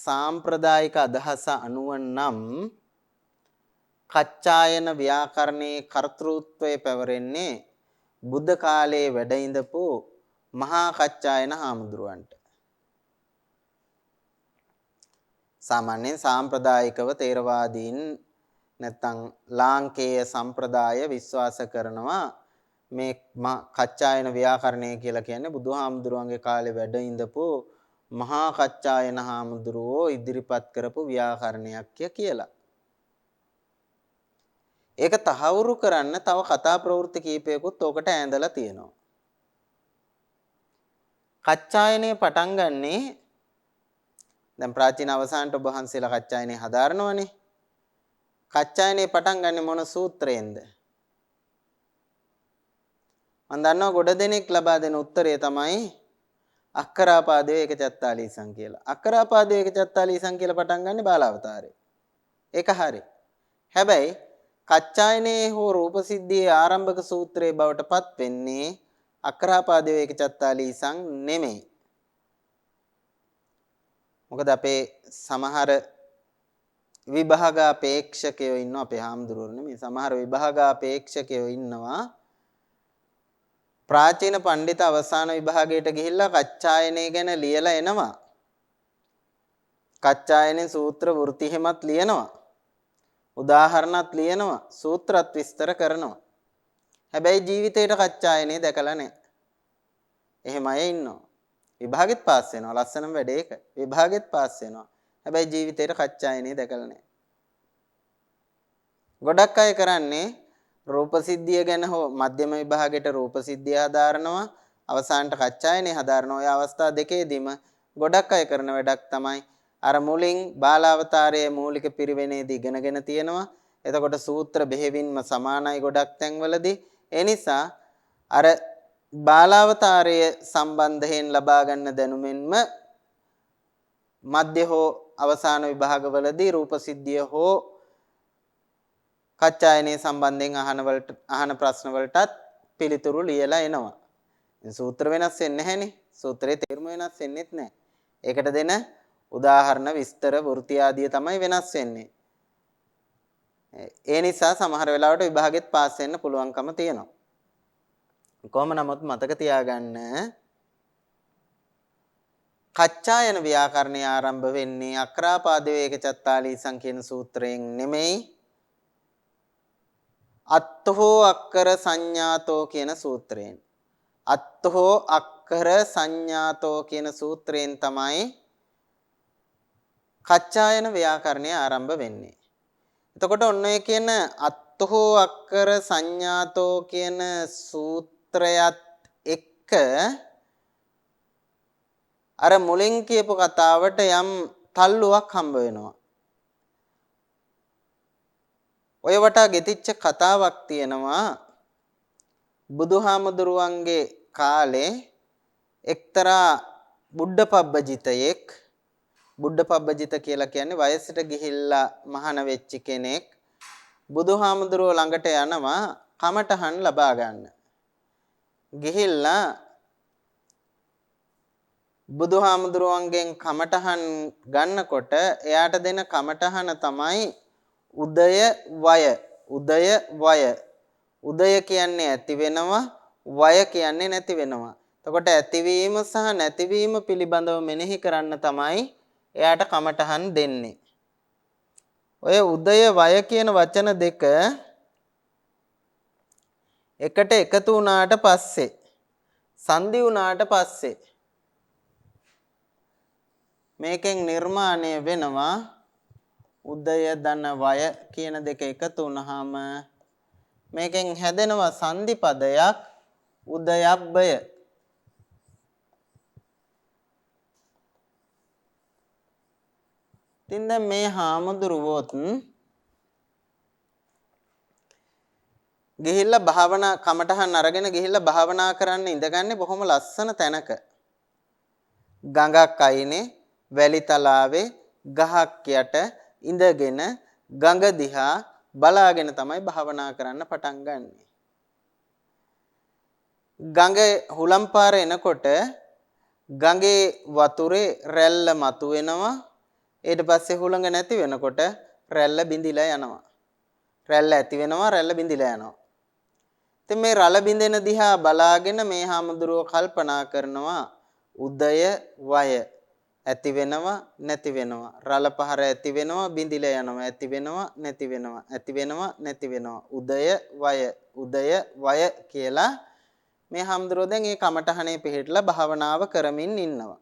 සාම්ප්‍රදායික අදහස අනුව නම් කච්චායන ව්‍යාකරණයේ කර්තෘත්වය පැවරෙන්නේ බුද්ධ කාලයේ වැඩ ඉඳපු මහා කච්චායන හාමුදුරුවන්ට. සාමාන්‍යයෙන් සාම්ප්‍රදායිකව තේරවාදීන් නැත්නම් ලාංකේය සම්ප්‍රදාය විශ්වාස කරනවා මේ කච්චායන ව්‍යාකරණය කියලා කියන්නේ බුදුහාමුදුරුවන්ගේ කාලේ වැඩ ඉඳපු මහා කච්චායන හාමුදුරුවෝ ඉදිරිපත් කරපු ව්‍යාකරණයක් කියලා. ඒක තහවුරු කරන්න තව කතා ප්‍රවෘත්ති කීපයකුත් ඔකට ඈඳලා තියෙනවා. කච්චායනේ පටන් ගන්නේ දැන් ප්‍රාචීන අවසානට ඔබ වහන්සේලා කච්චායනේ හදාරනවනේ. කච්චායනේ පටන් ගන්නේ මොන සූත්‍රයෙන්ද? මම දන්නවා ගොඩ දෙනෙක් ලබා දෙන උත්තරය තමයි අක්කරාපාදයේ ඒකචත්තාලීසං කියලා. අක්කරාපාදයේ ඒකචත්තාලීසං කියලා පටන් ගන්නේ බාලාවතාරේ. ඒක හරි. හැබැයි කච්චායනේ හෝ රූපසිද්ධියේ ආරම්භක සූත්‍රයේ බවට පත් වෙන්නේ අක්කරාපාදයේ ඒකචත්තාලීසං නෙමෙයි. මොකද අපේ සමහර විභාගාපේක්ෂකයෝ ඉන්නවා අපේ හාමුදුරුවෝ නෙමෙයි සමහර විභාගාපේක්ෂකයෝ ඉන්නවා ප්‍රාචීන පඬිත අවසාන විභාගයට ගිහිල්ලා කච්චායනේ ගැන ලියලා එනවා. කච්චායනේ සූත්‍ර වෘත්ති හිමත් ලියනවා. උදාහරණත් ලියනවා. සූත්‍රත් විස්තර කරනවා. හැබැයි ජීවිතේට කච්චායනේ දැකලා නැහැ. එහෙම අය ඉන්නවා. විභාගෙත් පාස් වෙනවා. ලස්සනම වැඩේ ඒක. විභාගෙත් පාස් වෙනවා. හැබැයි ජීවිතේට කච්චායනේ දැකලා නැහැ. ගොඩක් අය කරන්නේ රූපසිද්ධිය ගැන හෝ මධ්‍යම විභාගයට රූපසිද්ධිය හදාරනවා අවසානට කච්චායනේ හදාරනවා. ඔය අවස්ථා දෙකේදීම ගොඩක් අය කරන වැඩක් තමයි අර මුලින් බාලාවතාරයේ මූලික පිරිවෙනේදී ඉගෙනගෙන තියෙනවා. එතකොට සූත්‍ර බෙහෙවින්ම සමානයි ගොඩක් තැන්වලදී. ඒ නිසා අර බාලාවතාරයේ සම්බන්ධයෙන් ලබා ගන්න දැනුමෙන්ම මධ්‍ය හෝ අවසාන විභාගවලදී රූපසිද්ධිය හෝ කච්චායනේ සම්බන්ධයෙන් අහන ප්‍රශ්න වලටත් පිළිතුරු ලියලා එනවා. සූත්‍ර වෙනස් වෙන්නේ නැහැනේ. සූත්‍රයේ තේරුම වෙනස් වෙන්නේත් නැහැ. ඒකට දෙන උදාහරණ විස්තර වෘත්ති ආදිය තමයි වෙනස් වෙන්නේ. ඒ නිසා සමහර වෙලාවට විභාගෙත් පාස් වෙන්න පුළුවන්කම තියෙනවා. කොහොම නමුත් මතක තියාගන්න කච්චායන ව්‍යාකරණය ආරම්භ වෙන්නේ අක්‍රාපාදයේ ඒකචත්තාලීසං කියන සූත්‍රයෙන් නෙමෙයි අත්තහෝ අක්කර සංඥාතෝ කියන සූත්‍රයෙන්. අත්තහෝ අක්කර සංඥාතෝ කියන සූත්‍රයෙන් තමයි කච්චායන ව්‍යාකරණය ආරම්භ වෙන්නේ. එතකොට ඔන්න ඔය කියන අත්තහෝ අක්කර සංඥාතෝ කියන සූත්‍රයත් එක්ක අර මුලින් කියපු කතාවට යම් තල්ලුවක් හම්බ වෙනවා. ඔය වටා ගෙතිච්ච කතාවක් තියෙනවා බුදුහාමුදුරුවන්ගේ කාලේ එක්තරා බුද්ධපබ්බජිතයෙක් බුද්ධපබ්බජිත කියලා කියන්නේ වයසට ගිහිල්ලා මහාන වෙච්ච කෙනෙක් බුදුහාමුදුරුව ළඟට යනවා කමටහන් ලබා ගන්න. ගිහිල්ලා බුදුහාමුදුරුවන්ගෙන් කමටහන් ගන්නකොට එයාට දෙන කමටහන තමයි උදය වය. උදය වය. උදය කියන්නේ ඇති වෙනවා, වය කියන්නේ නැති වෙනවා. එතකොට ඇතිවීම සහ නැතිවීම පිළිබඳව මෙනෙහි කරන්න තමයි එයාට කමටහන් දෙන්නේ. ඔය උදය වය කියන වචන දෙක එකට එකතු වුණාට පස්සේ, සංදි වුණාට පස්සේ මේකෙන් නිර්මාණය වෙනවා උදය ධන වය කියන දෙක එකතු වුනහම මේකෙන් හැදෙනවා සංදි පදයක් උදයබ්බය. ඉතින් දැන් මේ හාමුදුරුවොත් ගිහිල්ලා භාවනා කමටහන් අරගෙන ගිහිල්ලා භාවනා කරන්න ඉඳගන්නේ බොහොම ලස්සන තැනක. ගඟක් අයිනේ වැලි තලාවේ ගහක් යට ඉඳගෙන ගඟ දිහා බලාගෙන තමයි භාවනා කරන්න පටන් ගන්නෙ. ගඟේ හුලම් පාර එනකොට ගඟේ වතුරේ රැල්ල මතුවෙනවා. ඊට පස්සේ හුළඟ නැති වෙනකොට රැල්ල බිඳිලා යනවා. රැල්ල ඇති වෙනවා රැල්ල බිඳිලා යනවා. ඉතින් මේ රළ බිඳෙන දිහා බලාගෙන මේ හාමුදුරුවෝ කල්පනා කරනවා උදය වය ඇති වෙනවා නැති වෙනවා රළ පහර ඇති වෙනවා බිඳිලා යනවා ඇති වෙනවා නැති වෙනවා ඇති වෙනවා නැති වෙනවා උදය වය කියලා මේ හාමුදුරුවෝ දැන් මේ කමඨහනේ පිළිట్లా භාවනාව කරමින් ඉන්නවා.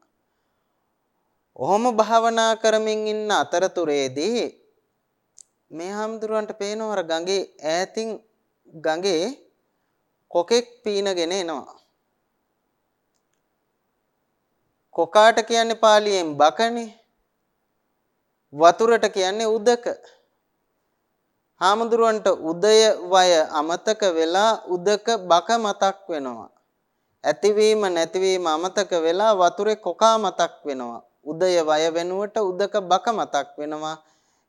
ඔහොම භාවනා කරමින් ඉන්න අතරතුරේදී මේ හාමුදුරුවන්ට පේනවා අර ගඟේ ඈතින් ගඟේ කොකෙක් පීනගෙන එනවා. කොකාට කියන්නේ පාලියෙන් බකනේ. වතුරට කියන්නේ උදක. හාමුදුරුවන්ට උදය වය අමතක වෙලා උදක බක මතක් වෙනවා. ඇතිවීම නැතිවීම අමතක වෙලා වතුරේ කොකා මතක් වෙනවා. උදය වය වෙනුවට උදක බක මතක් වෙනවා.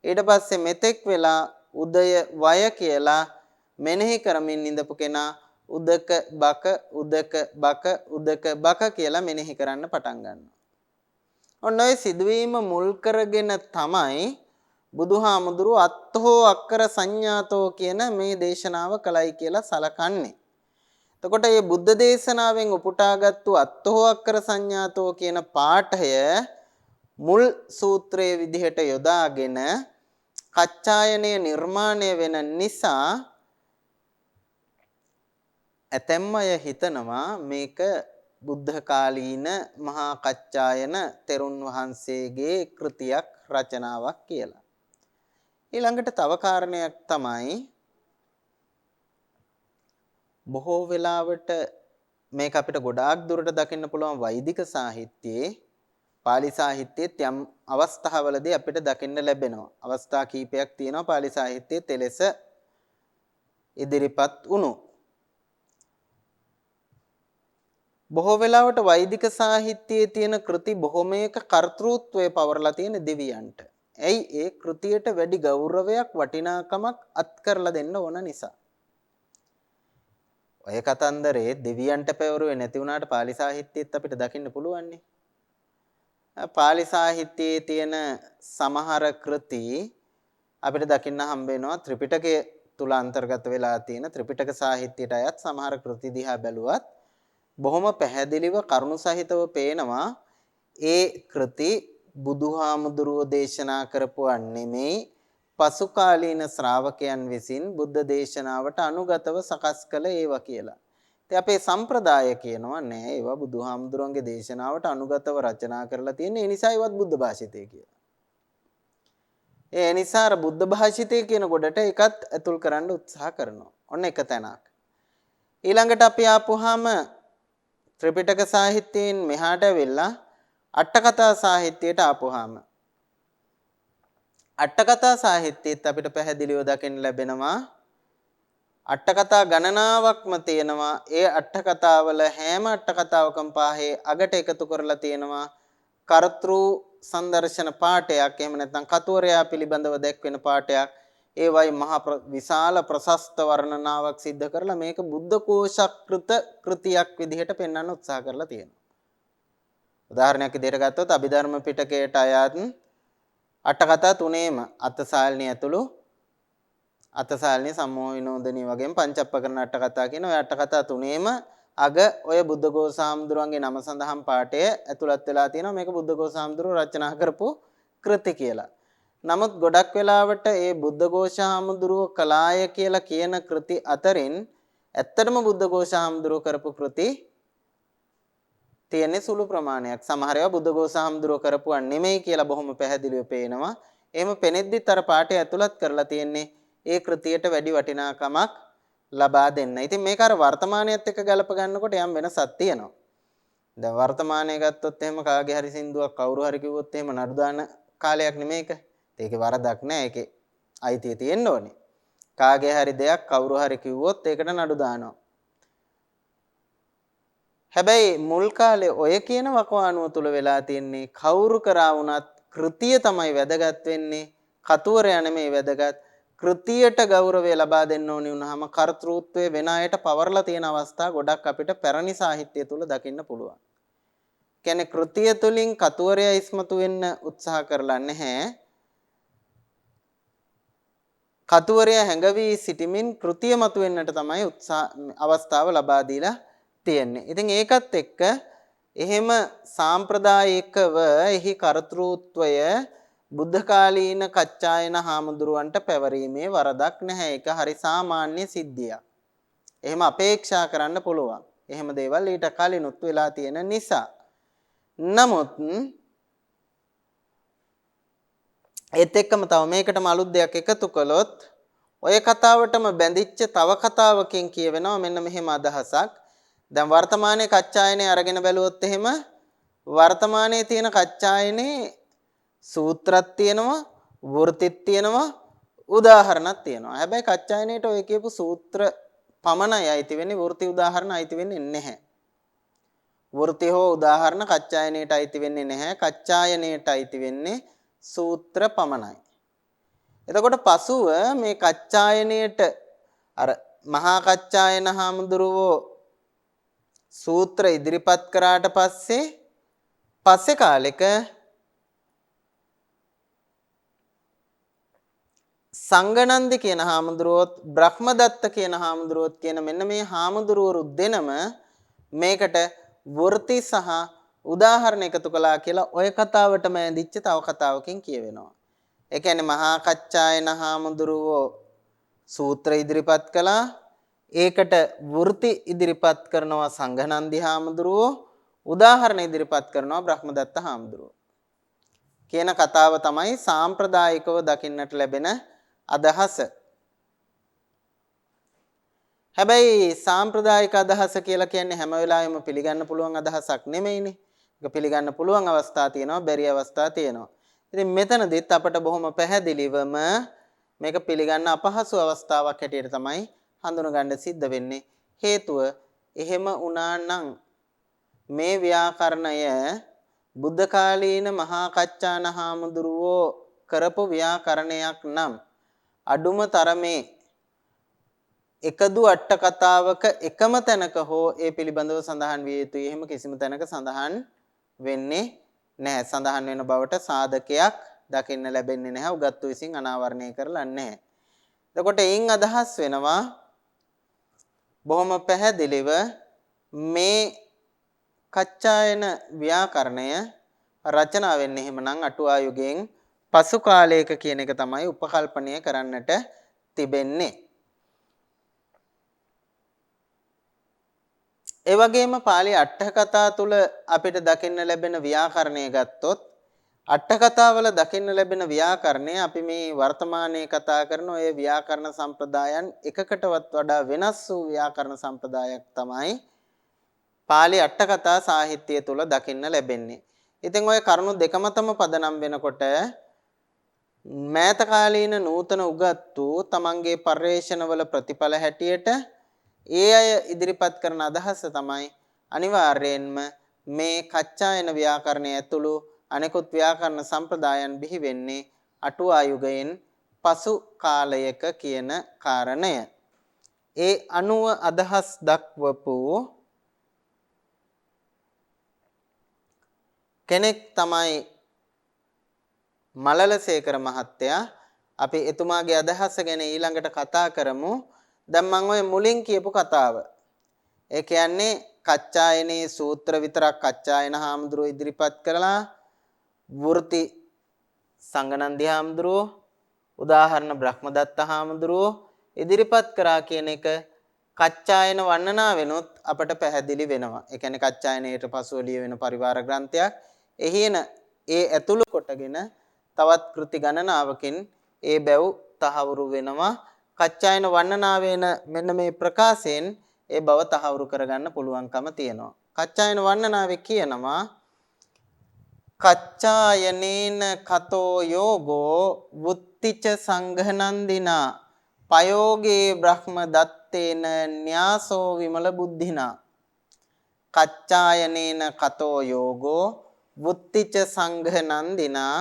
ඊට පස්සේ මෙතෙක් වෙලා උදය වය කියලා මෙනෙහි කරමින් ඉඳපු කෙනා උදක බක කියලා මෙනෙහි කරන්න පටන් ගන්නවා. ඔන්න ඔය සිදුවීම මුල් කරගෙන තමයි බුදුහාමුදුරුව අත්තෝ අක්කර සංඥාතෝ කියන මේ දේශනාව කළයි කියලා සලකන්නේ. එතකොට මේ බුද්ධ දේශනාවෙන් උපුටාගත්තු අත්තෝ අක්කර සංඥාතෝ කියන පාඨය මුල් සූත්‍රයේ විදිහට යොදාගෙන කච්චායනය නිර්මාණය වෙන නිසා ඇතැම් අය හිතනවා මේක බුද්ධ කාලීන මහා කච්චායන තෙරුන් වහන්සේගේ කෘතියක් රචනාවක් කියලා. ඊළඟට තව කාරණයක් තමයි බොහෝ වෙලාවට මේක අපිට ගොඩාක් දුරට දකින්න පුළුවන් වෛදික සාහිත්‍යයේ පාලි සාහිත්‍යයේ යම් අවස්ථාවලදී අපිට දකින්න ලැබෙනවා. අවස්ථා කීපයක් තියෙනවා පාලි සාහිත්‍යයේ තෙලෙස ඉදිරිපත් වුණු. බොහෝ වෙලාවට වෛදික සාහිත්‍යයේ තියෙන කෘති බොහොමයක කර්තෘත්වයේ පවරලා තියෙන දෙවියන්ට. ඇයි ඒ කෘතියට වැඩි ගෞරවයක් වටිනාකමක් අත් කරලා දෙන්න ඕන නිසා. ඔය කතන්දරේ දෙවියන්ට පැවරුවේ නැති වුණාට පාලි සාහිත්‍යයේත් අපිට දකින්න පුළුවන් නේ. පාලි සාහිත්‍යයේ තියෙන සමහර කෘති අපිට දකින්න හම්බ වෙනවා ත්‍රිපිටකය තුල අන්තර්ගත වෙලා තියෙන ත්‍රිපිටක සාහිත්‍යයට අයත් සමහර කෘති දිහා බැලුවත් බොහොම පැහැදිලිව කරුණු සහිතව පේනවා ඒ කෘති බුදුහාමුදුරුවෝ දේශනා කරපුවා නෙමෙයි පසු කාලීන ශ්‍රාවකයන් විසින් බුද්ධ දේශනාවට අනුගතව සකස් කළ ඒවා කියලා. ඉතින් අපේ සම්ප්‍රදාය කියනවා නෑ ඒවා බුදුහාමුදුරන්ගේ දේශනාවට අනුගතව රචනා කරලා තියෙන ඒ නිසා ඒවත් බුද්ධ භාෂිතය කියලා. ඒ නිසා අර බුද්ධ භාෂිතය කියන කොටට ඒකත් ඇතුල් කරන්න උත්සාහ කරනවා. ඔන්න එක තැනක්. ඊළඟට අපි ආපුවාම ත්‍රිපිටක සාහිත්‍යයෙන් මෙහාට වෙලා අට කතා සාහිත්‍යයට ආපුවාම අට කතා සාහිත්‍යයේත් අපිට පැහැදිලිව දකින්න ලැබෙනවා අට කතා ගණනාවක්ම තියෙනවා. ඒ අට කතාවල හැම අට කතාවකම පාහේ අගට එකතු කරලා තියෙනවා කර්තෘ සංදර්ශන පාඨයක්. එහෙම නැත්නම් කතුවරයා පිළිබඳව දැක්වෙන පාඨයක්. ඒ වයි මහා විශාල ප්‍රශස්ත වර්ණනාවක් සිද්ධ කරලා මේක බුද්ධ කෝශකෘත කෘතියක් විදිහට පෙන්වන්න උත්සාහ කරලා තියෙනවා. උදාහරණයක් විදිහට ගත්තොත් අභිධර්ම පිටකයට අයත් අට කතා තුනේම අත්සාල්නි ඇතුළු අත්සාල්නි සම්මෝහ විනෝදනී වගේම පංචප්පකරණ අට කතා කියන ඔය අට කතා තුනේම අග ඔය බුද්ධඝෝෂ හාමුදුරුවන්ගේ නම සඳහන් පාඨය ඇතුළත් වෙලා තියෙනවා. මේක බුද්ධඝෝෂ හාමුදුරුවෝ රචනා කරපු කෘති කියලා. නමුත් ගොඩක් වෙලාවට ඒ බුද්ධඝෝෂ හාමුදුරුවෝ කලාය කියලා කියන කෘති අතරින් ඇත්තටම බුද්ධඝෝෂ හාමුදුරුවෝ කරපු කෘති තියෙන්නේ සුළු ප්‍රමාණයක්. සමහර ඒවා බුද්ධඝෝස හඳුරෝ කරපුවා නෙමෙයි කියලා බොහොම පැහැදිලිව පේනවා. එහෙම පෙනෙද්දිත් අර පාඩේ ඇතුළත් කරලා තියෙන්නේ ඒ කෘතියට වැඩි වටිනාකමක් ලබා දෙන්න. ඉතින් මේක අර වර්තමානයේත් එක්ක ගලප ගන්නකොට යම් වෙනසක් තියෙනවා. දැන් වර්තමානයේ ගත්තොත් එහෙම කාගේ හරි සින්දුවක් කවුරු හරි කිව්වොත් එහෙම නඩු දාන කාලයක් නෙමේක. ඒකේ වරදක් නැහැ. ඒකේ අයිතිය තියෙන්න ඕනේ. කාගේ හරි දෙයක් කවුරු හරි කිව්වොත් ඒකට නඩු දානවා. හැබැයි මුල් කාලේ ඔය කියන වකවානුව තුල වෙලා තියෙන්නේ කවුරු කරා වුණත් කෘතිය තමයි වැදගත් වෙන්නේ. කතුවරයා නෙමෙයි වැදගත්. කෘතියට ගෞරවය ලබා දෙන්න ඕනි වුණාම කර්තෘත්වයේ වෙන අයට පවර්ලා තියෙන අවස්ථා ගොඩක් අපිට පැරණි සාහිත්‍ය තුල දකින්න පුළුවන්. කියන්නේ කෘතිය තුලින් කතුවරයා ඉස්මතු වෙන්න උත්සාහ කරලා නැහැ. කතුවරයා හැඟවි සිටිමින් කෘතිය මතු වෙන්නට තමයි අවස්ථාව ලබා දීලා තියෙන්නේ. ඉතින් ඒකත් එක්ක එහෙම සාම්ප්‍රදායිකව එහි කර්තෘත්වය බුද්ධ කාලීන කච්චායන හාමුදුරුවන්ට පැවරීමේ වරදක් නැහැ. ඒක හරි සාමාන්‍ය සිද්ධියක්. එහෙම අපේක්ෂා කරන්න පුළුවන්. එහෙම දේවල් ඊට කලිනුත් වෙලා තියෙන නිසා. නමුත් ඒත් එක්කම තව මේකටම අලුත් දෙයක් එකතු කළොත් ඔය කතාවටම බැඳිච්ච තව කතාවකින් කියවෙනවා මෙන්න මෙහෙම අදහසක්. දැන් වර්තමානයේ කච්චායනේ අරගෙන බැලුවොත් එහෙම වර්තමානයේ තියෙන කච්චායනේ සූත්‍රයක් තියෙනවා, වෘත්තිත් තියෙනවා, උදාහරණක් තියෙනවා. හැබැයි කච්චායනේට ඔය කියපු සූත්‍ර පමණයි අයිති වෙන්නේ, වෘත්ති උදාහරණ අයිති වෙන්නේ නැහැ. වෘත්ති හෝ උදාහරණ කච්චායනේට අයිති වෙන්නේ නැහැ. කච්චායනේට අයිති වෙන්නේ සූත්‍ර පමණයි. එතකොට පසුව මේ කච්චායනේට අර මහා කච්චායන හාමුදුරුවෝ සූත්‍ර ඉදිරිපත් කරාට පස්සේ කාලෙක සංඝනන්දි කියන හාමුදුරුවොත් බ්‍රහ්මදත්ත කියන හාමුදුරුවොත් කියන මෙන්න මේ හාමුදුරුවරු දෙනම මේකට වෘත්ති සහ උදාහරණ එකතු කළා කියලා ඔය කතාවටම ඇඳිච්ච තව කතාවකින් කියවෙනවා. ඒ කියන්නේ මහා කච්චායන හාමුදුරුවෝ සූත්‍ර ඉදිරිපත් කළා. ඒකට වෘත්ති ඉදිරිපත් කරනවා සංඝනන්දි හාමුදුරුවෝ, උදාහරණ ඉදිරිපත් කරනවා බ්‍රහ්මදත්ත හාමුදුරුවෝ. කියන කතාව තමයි සාම්ප්‍රදායිකව දකින්නට ලැබෙන අදහස. හැබැයි සාම්ප්‍රදායික අදහස කියලා කියන්නේ හැම වෙලාවෙම පිළිගන්න පුළුවන් අදහසක් නෙමෙයිනේ. ඒක පිළිගන්න පුළුවන් අවස්ථා තියෙනවා, බැරි අවස්ථා තියෙනවා. ඉතින් මෙතනදිත් අපට බොහොම පැහැදිලිවම මේක පිළිගන්න අපහසු අවස්ථාවක් හැටියට තමයි හඳුනගන්න සිද්ධ වෙන්නේ. හේතුව එහෙම වුණා නම් මේ ව්‍යාකරණය බුද්ධ කාලීන මහා කච්චාන හාමුදුරුවෝ කරපු ව්‍යාකරණයක් නම් අඩුම තරමේ එකදු අට කතාවක එකම තැනක හෝ ඒ පිළිබඳව සඳහන් විය යුතුයි. එහෙම කිසිම තැනක සඳහන් වෙන්නේ නැහැ. සඳහන් වෙන බවට සාධකයක් දකින්න ලැබෙන්නේ නැහැ. උගත්තු විසින් අනාවරණය කරලා නැහැ. එතකොට එයින් අදහස් වෙනවා බොහොම පැහැදිලිව මේ කච්චායන ව්‍යාකරණය රචනා වෙන්නේ එහෙමනම් අටුවා යුගයෙන් පසු කාලයක කියන එක තමයි උපකල්පනය කරන්නට තිබෙන්නේ. ඒ වගේම පාළි අට කතා තුල අපිට දකින්න ලැබෙන ව්‍යාකරණය ගත්තොත් අට කතාවල දකින්න ලැබෙන ව්‍යාකරණය අපි මේ වර්තමානයේ කතා කරන ඔය ව්‍යාකරණ සම්ප්‍රදායන් එකකටවත් වඩා වෙනස් වූ ව්‍යාකරණ සම්ප්‍රදායක් තමයි පාළි අට කතා සාහිත්‍යය තුල දකින්න ලැබෙන්නේ. ඉතින් ඔය කරුණු දෙකම තම පදනම් වෙනකොට මෑත කාලීන නූතන උගත්තු තමන්ගේ පර්යේෂණවල ප්‍රතිඵල හැටියට ඒ අය ඉදිරිපත් කරන අදහස තමයි අනිවාර්යයෙන්ම මේ කච්චායන ව්‍යාකරණය ඇතුළු අනෙකුත් ව්‍යාකරණ සම්ප්‍රදායන් බිහි වෙන්නේ අටුවා යුගයෙන් පසු කාලයක කියන කාරණය. ඒ අනුව අදහස් දක්වපු කෙනෙක් තමයි මලලසේකර මහත්තයා. අපි එතුමාගේ අදහස ගැන ඊළඟට කතා කරමු. දැන් මම ඔය මුලින් කියපු කතාව. ඒ කියන්නේ කච්චායනේ සූත්‍ර විතරක් කච්චායන හාමුදුරුවෝ ඉදිරිපත් කළා. වෘත්ති සංඝනන්දි හාමුදුරුවෝ, උදාහරණ බ්‍රහ්මදත්ත හාමුදුරුවෝ ඉදිරිපත් කරා කියන එක කච්චායන වන්නනා වෙනොත් අපට පැහැදිලි වෙනවා. ඒ කියන්නේ කච්චායනයට පසුව ලියවෙන පරිවාර ග්‍රන්ථයක්. එහින ඒ ඇතුළු කොටගෙන තවත් කෘති ගණනාවකින් ඒ බැව් තහවුරු වෙනවා. කච්චායන වන්නනා වෙන මෙන්න මේ ප්‍රකාශයෙන් ඒ බව තහවුරු කරගන්න පුළුවන්කම තියෙනවා. කච්චායන වන්නනාවේ කියනවා කච්චායනේන කතෝ යෝගෝ වුත්තිච සංඝනන්දිනා පයෝගේ බ්‍රහ්ම දත්තේන න්‍යාසෝ විමල බුද්ධිනා කච්චායනේන කතෝ යෝගෝ වුත්තිච සංඝනන්දිනා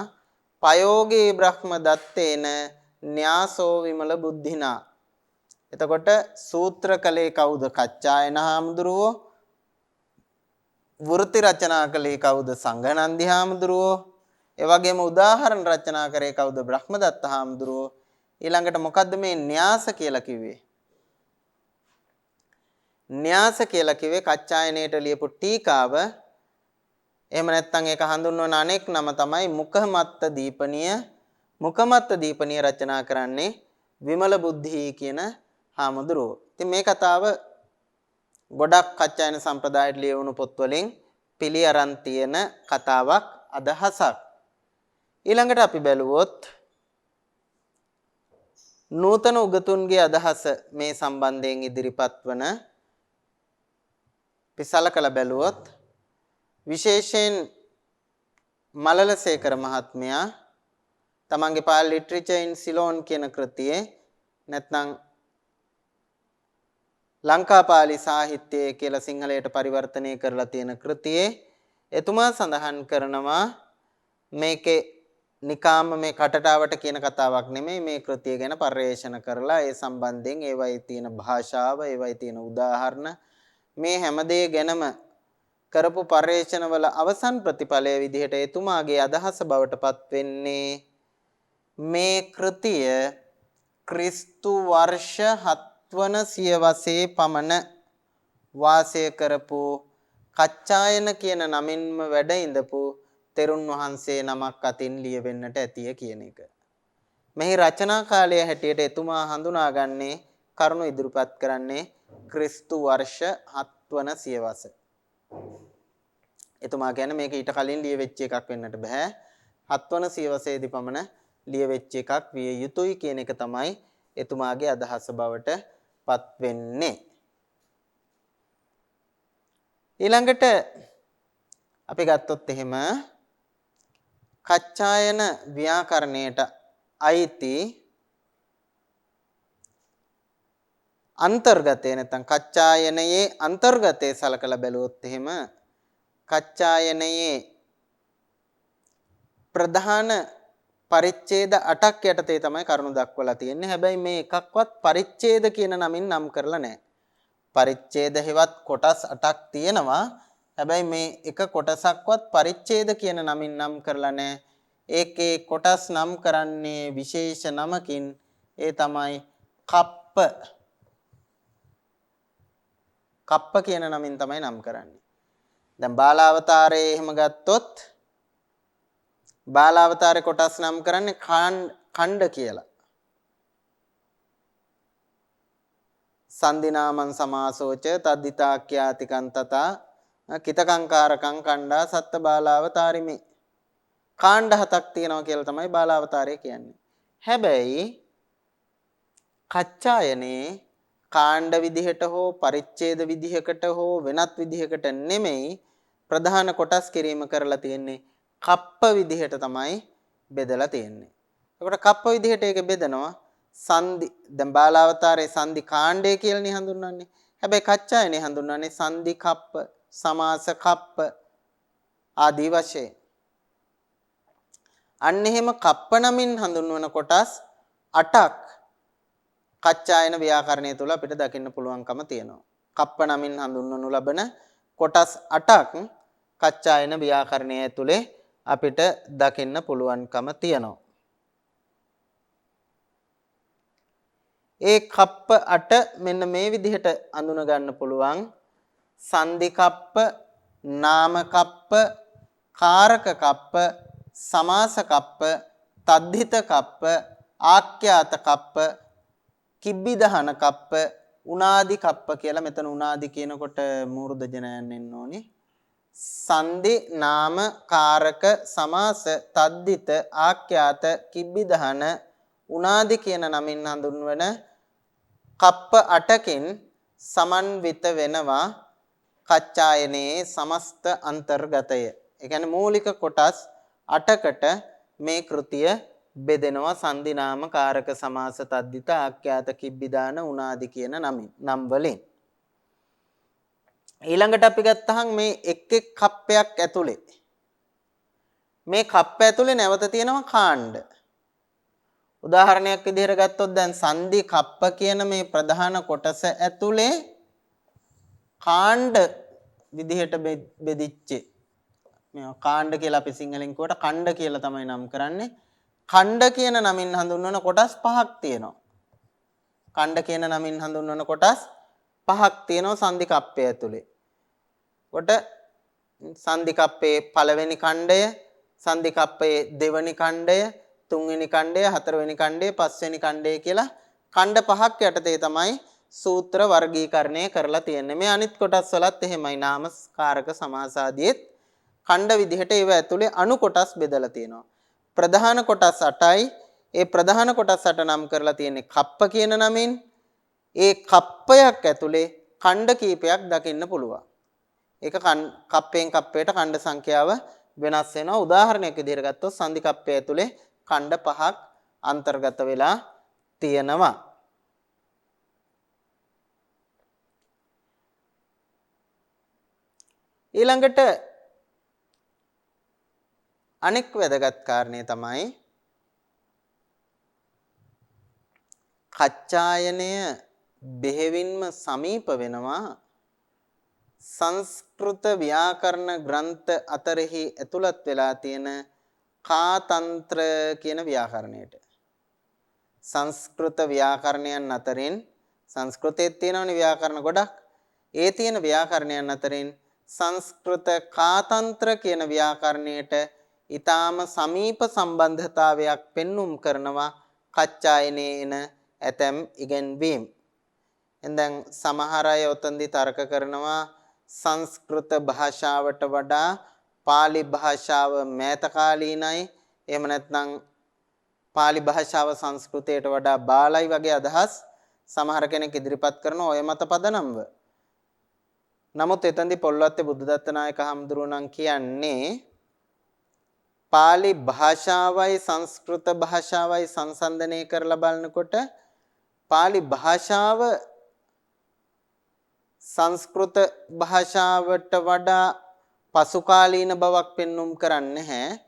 පයෝගේ බ්‍රහ්ම දත්තේන න්‍යාසෝ විමල බුද්ධිනා. එතකොට සූත්‍ර කලේ කවුද? කච්චායන හාමුදුරුවෝ. වෘත්ති රචනා කලේ කවුද? සංඝනන්දි හාමුදුරුවෝ. ඒ වගේම උදාහරණ රචනා කරේ කවුද? බ්‍රහ්මදත්ත හාමුදුරුවෝ. ඊළඟට මොකද්ද මේ න්‍යාස කියලා කිව්වේ? න්‍යාස කියලා කිව්වේ කච්චායනයට ලියපු ටීකාව. එහෙම නැත්නම් ඒක හඳුන්වන අනෙක් නම තමයි මුඛමත්ත දීපනීය. මුඛමත්ත දීපනීය රචනා කරන්නේ විමල බුද්ධි කියන හාමුදුරුවෝ. ඉතින් මේ කතාව ගොඩක් කච්චායන සම්ප්‍රදායට ලියවුණු පොත්වලින් පිළි අරන් තියෙන කතාවක්, අදහසක්. ඊළඟට අපි බැලුවොත් නූතන උගතුන්ගේ අදහස මේ සම්බන්ධයෙන් ඉදිරිපත් වන පිසලකලා බැලුවොත් විශේෂයෙන් මලලසේකර මහත්මයා තමන්ගේ පාල් ලිටරේචර් ඉන් සිලෝන් කියන කෘතියේ නැත්නම් ලංකා පාලි සාහිත්‍යය කියලා සිංහලයට පරිවර්තනය කරලා තියෙන කෘතියේ එතුමා සඳහන් කරනවා මේකේ නිකාම මේ කටටාවට කියන කතාවක් නෙමෙයි, මේ කෘතිය ගැන පර්යේෂණ කරලා ඒ සම්බන්ධයෙන් ඒවයි තියෙන භාෂාව, ඒවයි තියෙන උදාහරණ, මේ හැමදේ ගැනම කරපු පර්යේෂණවල අවසන් ප්‍රතිඵලය විදිහට එතුමාගේ අදහස බවට පත් වෙන්නේ මේ කෘතිය ක්‍රිස්තු වර්ෂ 7 වන සියවසේ පමණ වාසය කරපු කච්චායන කියන නමින්ම වැඩ ඉඳපු තෙරුන් වහන්සේ නමක් අතින් ලියවෙන්නට ඇතිය කියන එක. මෙහි රචනා කාලය හැටියට එතුමා හඳුනාගන්නේ කරුණු ඉදිරිපත් කරන්නේ ක්‍රිස්තු වර්ෂ 7 වන සියවස. එතුමා කියන්නේ මේක ඊට කලින් ලියවෙච්ච එකක් වෙන්නට බෑ. 7 වන සියවසේදී පමණ ලියවෙච්ච එකක් විය යුතුයි කියන එක තමයි එතුමාගේ අදහස බවට පත් වෙන්නේ. ඊළඟට අපි ගත්තොත් එහෙම කච්චායන ව්‍යාකරණයට අයිති අන්තර්ගතය නැත්නම් කච්චායනයේ අන්තර්ගතය සලකලා බැලුවොත් එහෙම කච්චායනයේ ප්‍රධාන පරිච්ඡේද 8ක් යටතේ තමයි කරුණු දක්වලා තියෙන්නේ. හැබැයි මේ එකක්වත් පරිච්ඡේද කියන නමින් නම් කරලා නැහැ. පරිච්ඡේද හෙවත් කොටස් 8ක් තියෙනවා. හැබැයි මේ එක කොටසක්වත් පරිච්ඡේද කියන නමින් නම් කරලා නැහැ. ඒකේ කොටස් නම් කරන්නේ විශේෂ නමකින්. ඒ තමයි කප්ප. කප්ප කියන නමින් තමයි නම් කරන්නේ. දැන් බාලාවතාරයේ එහෙම ගත්තොත් බාලාවතාරේ කොටස් නම් කරන්නේ ඛණ්ඩ කියලා. සන්දිනාමං සමාසෝච තද්දිතාක්ඛ්‍යාතිකං තථා කිතකංකාරකං ඛණ්ඩා සත්ත බාලාවතාරිමි. කාණ්ඩ 7ක් තියෙනවා කියලා තමයි බාලාවතාරය කියන්නේ. හැබැයි කච්චායනේ කාණ්ඩ විදිහට හෝ පරිච්ඡේද විදිහකට හෝ වෙනත් විදිහකට නෙමෙයි ප්‍රධාන කොටස් කිරීම කරලා තියෙන්නේ කප්ප විදිහට තමයි බෙදලා තියෙන්නේ. ඒකට කප්ප විදිහට ඒක බෙදනවා සංදි දැන් බාලාවතාරේ සංදි කාණ්ඩය කියලානේ හඳුන්වන්නේ. හැබැයි කච්චායනේ හඳුන්වන්නේ සංදි කප්ප, සමාස කප්ප ආදී වශයෙන්. අන්න එහෙම කප්ප නමින් හඳුන්වන කොටස් 8ක් කච්චායන ව්‍යාකරණය තුල අපිට දකින්න පුළුවන්කම තියෙනවා. කප්ප නමින් හඳුන්වනු ලබන කොටස් 8ක් කච්චායන ව්‍යාකරණය තුලේ අපිට දකින්න පුළුවන්කම තියෙනවා. ඒ කප්ප 8 මෙන්න මේ විදිහට අඳුන ගන්න පුළුවන්. සංදි කප්ප, නාම කප්ප, කාරක කප්ප, සමාස කප්ප, තද්ධිත කප්ප, ආඛ්‍යාත කප්ප, කිබ්බිදහන කප්ප, උනාදි කප්ප කියලා මෙතන උනාදි කියනකොට මූර්ධජනයන් එන්න ඕනේ. සන්ධි නාම කාරක සමාස තද්දිත ආඛ්‍යාත කිබ්බිදහන උනාදි කියන නමින් හඳුන්වන කප්ප 8කින් සමන්විත වෙනවා කච්චායනේ සමස්ත අන්තර්ගතය. ඒ කියන්නේ මූලික කොටස් 8කට මේ කෘතිය බෙදෙනවා සන්ධි නාම කාරක සමාස තද්දිත ආඛ්‍යාත කිබ්බිදාන උනාදි කියන නම් වලින්. ඊළඟට අපි ගත්තහම මේ එක් කප්පයක් ඇතුලේ මේ කප්ප ඇතුලේ නැවත තියෙනවා කාණ්ඩ. උදාහරණයක් විදිහට ගත්තොත් දැන් සන්ධි කප්ප කියන මේ ප්‍රධාන කොටස ඇතුලේ කාණ්ඩ විදිහට බෙදිච්ච මේ කාණ්ඩ කියලා අපි සිංහලෙන් කියවට ඛණ්ඩ කියලා තමයි නම් කරන්නේ. ඛණ්ඩ කියන නමින් හඳුන්වන කොටස් පහක් තියෙනවා. ඛණ්ඩ කියන නමින් හඳුන්වන කොටස් පහක් තියෙනවා සන්ධි කප්පය ඇතුලේ. කොට සන්ධි කප්පේ පළවෙනි ඛණ්ඩය, සන්ධි කප්පේ දෙවෙනි ඛණ්ඩය, තුන්වෙනි ඛණ්ඩය, හතරවෙනි ඛණ්ඩය, පස්වෙනි ඛණ්ඩය කියලා ඛණ්ඩ පහක් යටතේ තමයි සූත්‍ර වර්ගීකරණය කරලා තියෙන්නේ. මේ අනිත් කොටස් වලත් එහෙමයි නාමකාරක සමාස ආදීත් ඛණ්ඩ විදිහට ඒව ඇතුලේ අණු කොටස් බෙදලා තියෙනවා. ප්‍රධාන කොටස් 8යි. ඒ ප්‍රධාන කොටස් 8 නම් කරලා තියෙන්නේ කප්ප කියන නමින්. ඒ කප්පයක් ඇතුලේ ඛණ්ඩ කීපයක් දකින්න පුළුවන්. ඒක කප්පෙන් කප්පයට ඛණ්ඩ සංඛ්‍යාව වෙනස් වෙනවා. උදාහරණයක් විදිහට ගත්තොත් සන්ධි කප්පය ඇතුලේ ඛණ්ඩ පහක් අන්තර්ගත වෙලා තියෙනවා. ඊළඟට අනෙක් වැදගත් කාරණේ තමයි කච්චායනය බෙහෙවින්ම සමීප වෙනවා සංස්කෘත ව්‍යාකරණ ග්‍රන්ථ අතරෙහි ඇතුළත් වෙලා තියෙන කාතන්ත්‍ර කියන ව්‍යාකරණයට. සංස්කෘත ව්‍යාකරණයන් අතරින් සංස්කෘතයේ තියෙනවනේ ව්‍යාකරණ ගොඩක්. ඒ තියෙන ව්‍යාකරණයන් අතරින් සංස්කෘත කාතන්ත්‍ර කියන ව්‍යාකරණයට ඊටාම සමීප සම්බන්ධතාවයක් පෙන්눔 කරනවා කච්චායනේ එන ඇතැම් ඉගෙන්වීම්. එඳන් සමහර අය උතන්දි තර්ක කරනවා සංස්කෘත භාෂාවට වඩා පාලි භාෂාව මෑතකාලීනයි. එහෙම නැත්නම් පාලි භාෂාව සංස්කෘතයට වඩා බාලයි වගේ අදහස් සමහර කෙනෙක් ඉදිරිපත් කරන ඔය මත පදනම්ව. නමුත් එතෙන්දී පොල්වත්තේ බුද්ධදත්ත නායක හඳුරුණන් කියන්නේ පාලි භාෂාවයි සංස්කෘත භාෂාවයි සංසන්දනය කරලා බලනකොට පාලි භාෂාව සංස්කෘත භාෂාවට වඩා පසුකාලීන බවක් පෙන්눔 කරන්නේ නැහැ.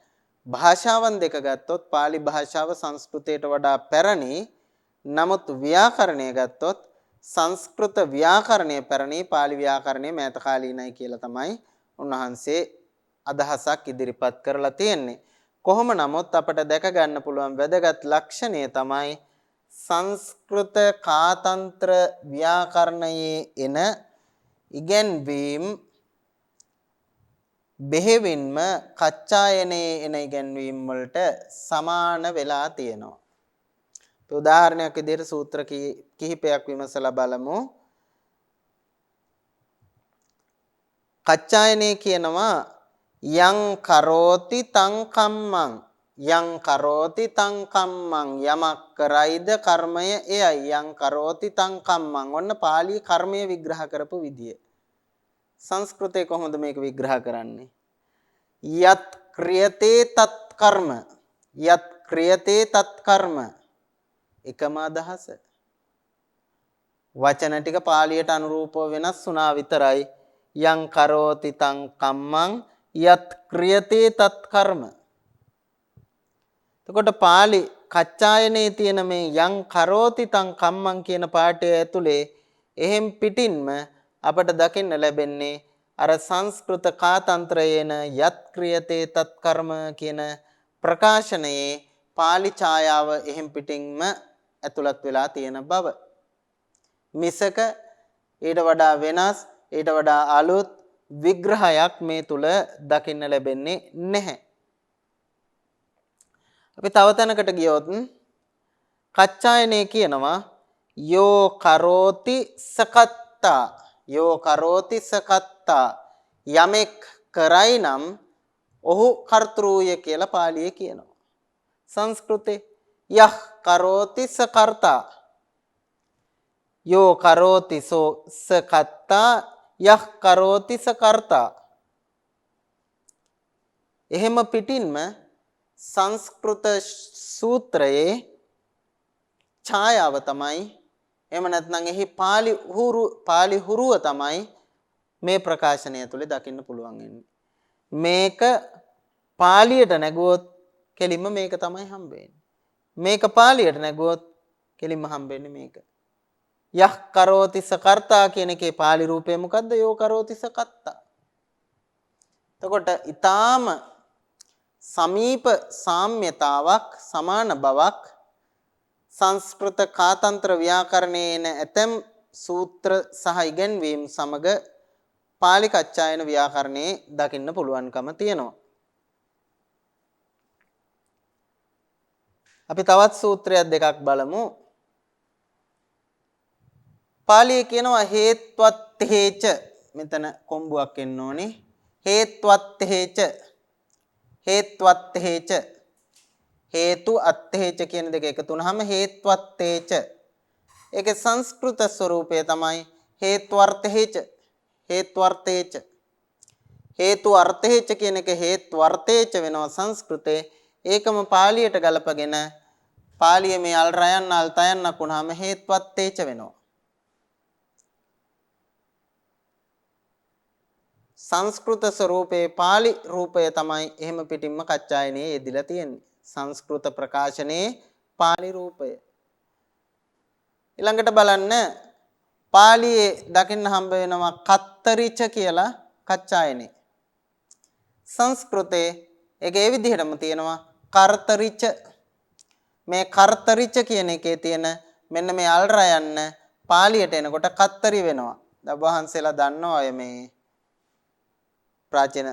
භාෂාවන් දෙක ගත්තොත් පාලි භාෂාව සංස්කෘතයට වඩා පැරණි. නමුත් ව්‍යාකරණය ගත්තොත් සංස්කෘත ව්‍යාකරණය පැරණි පාලි ව්‍යාකරණය මෑතකාලීනයි කියලා තමයි උන්වහන්සේ අදහසක් ඉදිරිපත් කරලා තියෙන්නේ. කොහොම නමුත් අපට දැක ගන්න පුළුවන් වැදගත් ලක්ෂණය තමයි සංස්කෘත කාතන්ත්‍ර ව්‍යාකරණයේ එන ඉගැන්වීම් බෙහෙවින්ම කච්චායනේ එන ඉගැන්වීම් වලට සමාන වෙලා තියෙනවා. උදාහරණයක් විදිහට සූත්‍ර කිහිපයක් විමසලා බලමු. කච්චායනේ කියනවා යං කරෝති තං කම්මං යං කරෝති තං කම්මං යමක් කරයිද කර්මය එයයි යං කරෝති තං කම්මං. ඔන්න පාලි කර්මය විග්‍රහ කරපු විදිය. සංස්කෘතේ කොහොමද මේක විග්‍රහ කරන්නේ? යත් ක්‍රියතේ තත් කර්ම යත් ක්‍රියතේ තත් කර්ම. එකම අදහස. වචන ටික පාලියට අනුරූපව වෙනස් වුණා විතරයි. යං කරෝති තං කම්මං යත් ක්‍රියතේ තත් කර්ම. එතකොට පාලි කච්චායනේ තියෙන මේ යං කරෝති තං කම්මං කියන පාඩය ඇතුලේ එහෙම් පිටින්ම අපට දකින්න ලැබෙන්නේ අර සංස්කෘත කාතන්ත්‍රයේන යත් ක්‍රියතේ තත් කර්ම කියන ප්‍රකාශනයේ පාලි ඡායාව එහෙම් පිටින්ම ඇතුළත් වෙලා තියෙන බව. මිසක ඊට වඩා වෙනස් ඊට වඩා අලුත් විග්‍රහයක් මේ තුල දකින්න ලැබෙන්නේ නැහැ. අපි තව තැනකට ගියොත් කච්චායනේ කියනවා යෝ කරෝති සකත්තා යෝ කරෝති සකත්තා යමෙක් කරයි නම් ඔහු කර්තෘය කියලා පාලියේ කියනවා. සංස්කෘතේ යහ කරෝති සකර්තා යෝ කරෝති සෝ සකත්තා යහ කරෝති සකර්තා. එහෙම පිටින්ම සංස්කෘත සූත්‍රයේ ඡායාව තමයි එහෙම නැත්නම් එහි පාලි හුරුව තමයි මේ ප්‍රකාශනය තුල දකින්න පුළුවන් වෙන්නේ. මේක පාලියට නැගුවොත් කෙලින්ම මේක තමයි හම්බෙන්නේ. මේක පාලියට නැගුවොත් කෙලින්ම හම්බෙන්නේ මේක. යහ කරෝති සකර්තා කියන එකේ පාලි රූපය මොකද්ද? යෝ කරෝති සකත්තා. එතකොට ඊටාම සමීප සාම්‍යතාවක් සමාන බවක් සංස්කෘත කාතන්ත්‍ර ව්‍යාකරණයේ එන ඇතම් සූත්‍ර සහ ඉගැන්වීම් සමග පාලි කච්චායන ව්‍යාකරණයේ දකින්න පුළුවන්කම තියෙනවා. අපි තවත් සූත්‍රයක් දෙකක් බලමු. පාලියේ කියනවා හේත්වත් හේච මෙතන කොම්බුවක් එන්න ඕනේ. හේත්වත් හේච හේත්වත් හේච හේතු අත්ථේච කියන දෙක එකතු වුනහම හේත්වත්තේච. ඒකේ සංස්කෘත ස්වරූපය තමයි හේත්වර්ථේච හේත්වර්ථේච. හේතු අර්ථේච කියන එක හේත්වර්ථේච වෙනවා සංස්කෘතේ. ඒකම පාලියට ගලපගෙන පාලියේ මේ අල් රයන් අල් තයන්නක් වුනහම හේත්වත්තේච වෙනවා. සංස්කෘත ස්වරූපේ පාලි රූපය තමයි එහෙම පිටින්ම කච්චායනේ යෙදිලා තියෙන්නේ. සංස්කෘත ප්‍රකාශනයේ පාලි රූපය. ඊළඟට බලන්න පාලියේ දකින්න හම්බ වෙනවා කත්තරිච කියලා කච්චායනේ. සංස්කෘතේ ඒක ඒ විදිහටම තියෙනවා කර්තරිච. මේ කර්තරිච කියන එකේ තියෙන මෙන්න මේ අල්ර යන්න පාලියට එනකොට කත්තරි වෙනවා. දබ්බහන්සලා දන්නවා අය මේ ප්‍රාචීන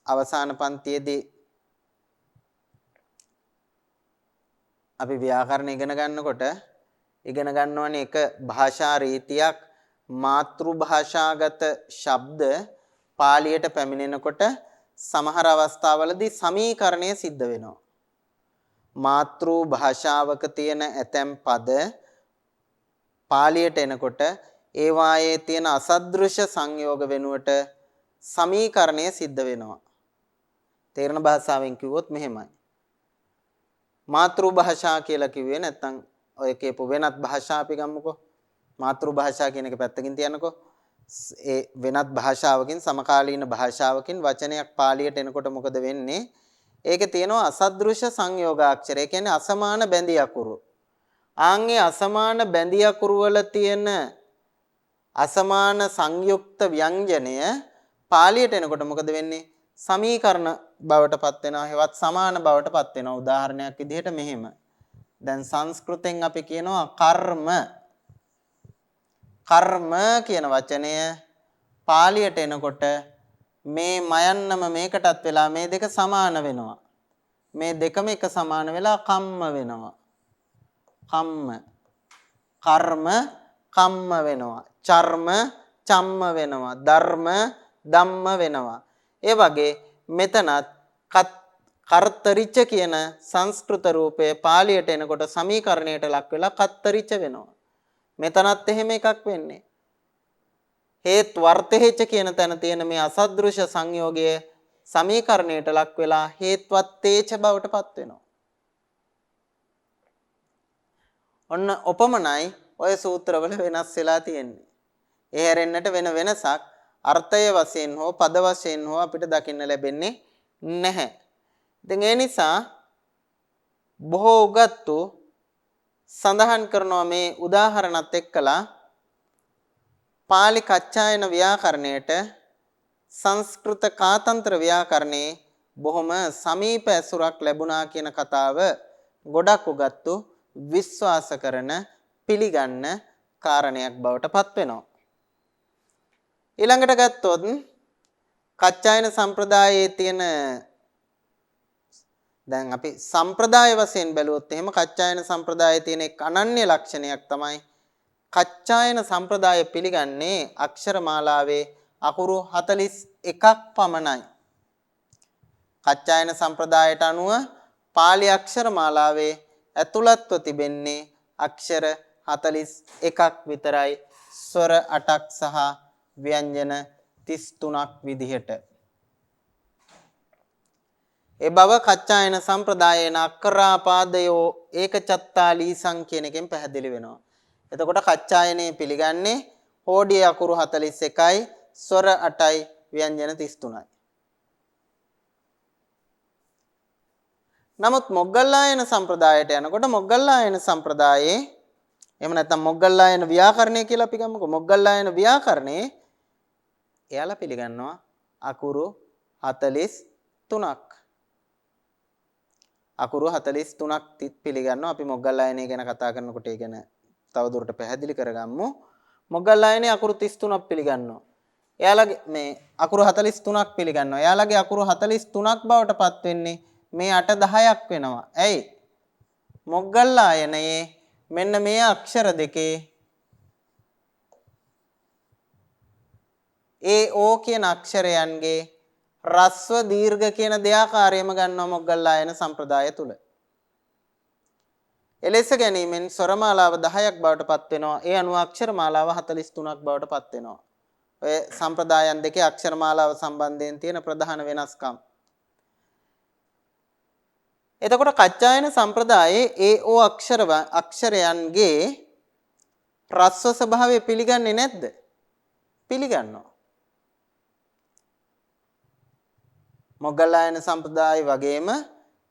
අවසාන පන්තියේදී අපි ව්‍යාකරණ ඉගෙන ගන්නකොට ඉගෙන ගන්නවනේ එක භාෂා රීතියක් මාතෘ භාෂාගත ශබ්ද පාලියට පැමිණෙනකොට සමහර අවස්ථාවලදී සමීකරණය සිද්ධ වෙනවා. මාතෘ භාෂාවක තියෙන ඇතැම් පද පාලියට එනකොට ඒ වායේ තියෙන අසදෘශ සංයෝග වෙනුවට සමීකරණය සිද්ධ වෙනවා. තේරෙන භාෂාවෙන් කිව්වොත් මෙහෙමයි. මාතෘ භාෂා කියලා කිව්වේ නැත්නම් ඔය කියපු වෙනත් භාෂා අපි ගමුකෝ. මාතෘ භාෂා කියන එක පැත්තකින් තියන්නකෝ. ඒ වෙනත් භාෂාවකින් සමකාලීන භාෂාවකින් වචනයක් පාලියට එනකොට මොකද වෙන්නේ? ඒකේ තියෙනවා අසදෘශ සංයෝගාක්ෂර. ඒ කියන්නේ අසමාන බැඳි අකුරු. ආන්ගේ අසමාන බැඳි අකුරු වල තියෙන අසමාන සංයුක්ත ව්‍යංජනය පාලියට එනකොට මොකද වෙන්නේ? සමීකරණ බවට පත් වෙනවා. හෙවත් සමාන බවට පත් වෙනවා. උදාහරණයක් විදිහට මෙහෙම. දැන් සංස්කෘතෙන් අපි කියනවා කර්ම. කර්ම කියන වචනය පාලියට එනකොට මේ මයන්නම මේකටත් වෙලා මේ දෙක සමාන වෙනවා. මේ දෙකම එක සමාන වෙලා කම්ම වෙනවා. කම්ම. කර්ම කම්ම වෙනවා. චර්ම චම්ම වෙනවා. ධර්ම ධම්ම වෙනවා. ඒ වගේ මෙතනත් කර්තරිච කියන සංස්කෘත රූපය පාලියට එනකොට සමීකරණයට ලක් වෙලා කත්තරිච වෙනවා. මෙතනත් එහෙම එකක් වෙන්නේ. හේත්වර්ථේච කියන තැන තියෙන මේ අසදෘශ සංයෝගය සමීකරණයට ලක් වෙලා හේත්වත්තේච බවට පත් වෙනවා. ඔන්න ඔපමණයි ඔය සූත්‍රවල වෙනස් වෙලා තියෙන්නේ. ඒ හැරෙන්නට වෙන වෙනසක් අර්ථය වශයෙන් හෝ පද වශයෙන් හෝ අපිට දකින්න ලැබෙන්නේ නැහැ. ඉතින් ඒ නිසා බොහෝ උගත්තු සඳහන් කරනවා මේ උදාහරණත් එක්කලා පාලි කච්චායන ව්‍යාකරණයට සංස්කෘත කාතන්ත්‍ර ව්‍යාකරණේ බොහොම සමීප ඇසුරක් ලැබුණා කියන කතාව ගොඩක් උගත්තු විශ්වාස කරන පිළිගන්න කාරණයක් බවට පත් වෙනවා. ඊළඟට ගත්තොත් කච්චායන සම්ප්‍රදායේ තියෙන දැන් අපි සම්ප්‍රදාය වශයෙන් බැලුවොත් එහෙම කච්චායන සම්ප්‍රදායේ තියෙන එක් අනන්‍ය ලක්ෂණයක් තමයි කච්චායන සම්ප්‍රදාය පිළිගන්නේ අක්ෂර මාලාවේ අකුරු 41ක් පමණයි. කච්චායන සම්ප්‍රදායට අනුව පාලි අක්ෂර මාලාවේ ඇතුළත්ව තිබෙන්නේ අක්ෂර 41ක් විතරයි. ස්වර 8ක් සහ ව්‍යංජන 33ක් විදිහට. ඒ බව කච්චායන සම්ප්‍රදායේන අක්කරාපාදයෝ ඒකචත්තාලීසං කියන එකෙන් පැහැදිලි වෙනවා. එතකොට කච්චායනේ පිළිගන්නේ හෝඩියේ අකුරු 41යි, ස්වර 8යි, ව්‍යංජන 33යි. නමුත් මොග්ගල්ලායන සම්ප්‍රදායට යනකොට මොග්ගල්ලායන සම්ප්‍රදායේ එහෙම නැත්නම් මොග්ගල්ලායන ව්‍යාකරණය කියලා අපි ගමුකෝ. මොග්ගල්ලායන ව්‍යාකරණේ එයාලා පිළිගන්නවා අකුරු 43ක්. අකුරු 43ක් පිළිගන්නවා. අපි මොග්ගල්ලායනය ගැන කතා කරනකොට ඒ ගැන තවදුරට පැහැදිලි කරගමු. මොග්ගල්ලායනේ අකුරු 33ක් පිළිගන්නවා. එයාලගේ මේ අකුරු 43ක් පිළිගන්නවා. එයාලගේ අකුරු 43ක් බවට පත් වෙන්නේ මේ 8 10ක් වෙනවා. ඇයි? මොග්ගල්ලායනයේ මෙන්න මේ අක්ෂර දෙකේ ඒ ඕ කියන අක්ෂරයන්ගේ රස්ව දීර්ඝ කියන දෙආකාරයම ගන්නවා මොග්ගල්ලායන සම්ප්‍රදාය තුල. එලෙස ගැනීමෙන් ස්වර මාලාව 10ක් බවට පත් වෙනවා. ඒ අනුව අක්ෂර මාලාව 43ක් බවට පත් වෙනවා. ඔය සම්ප්‍රදායන් දෙකේ අක්ෂර මාලාව සම්බන්ධයෙන් තියෙන ප්‍රධාන වෙනස්කම්. එතකොට කච්චායන සම්ප්‍රදායේ ඒ ඕ අක්ෂරයන්ගේ රස්ව ස්වභාවය පිළිගන්නේ නැද්ද? පිළිගන්නවා. මොග්ගල්ලායන සම්ප්‍රදාය වගේම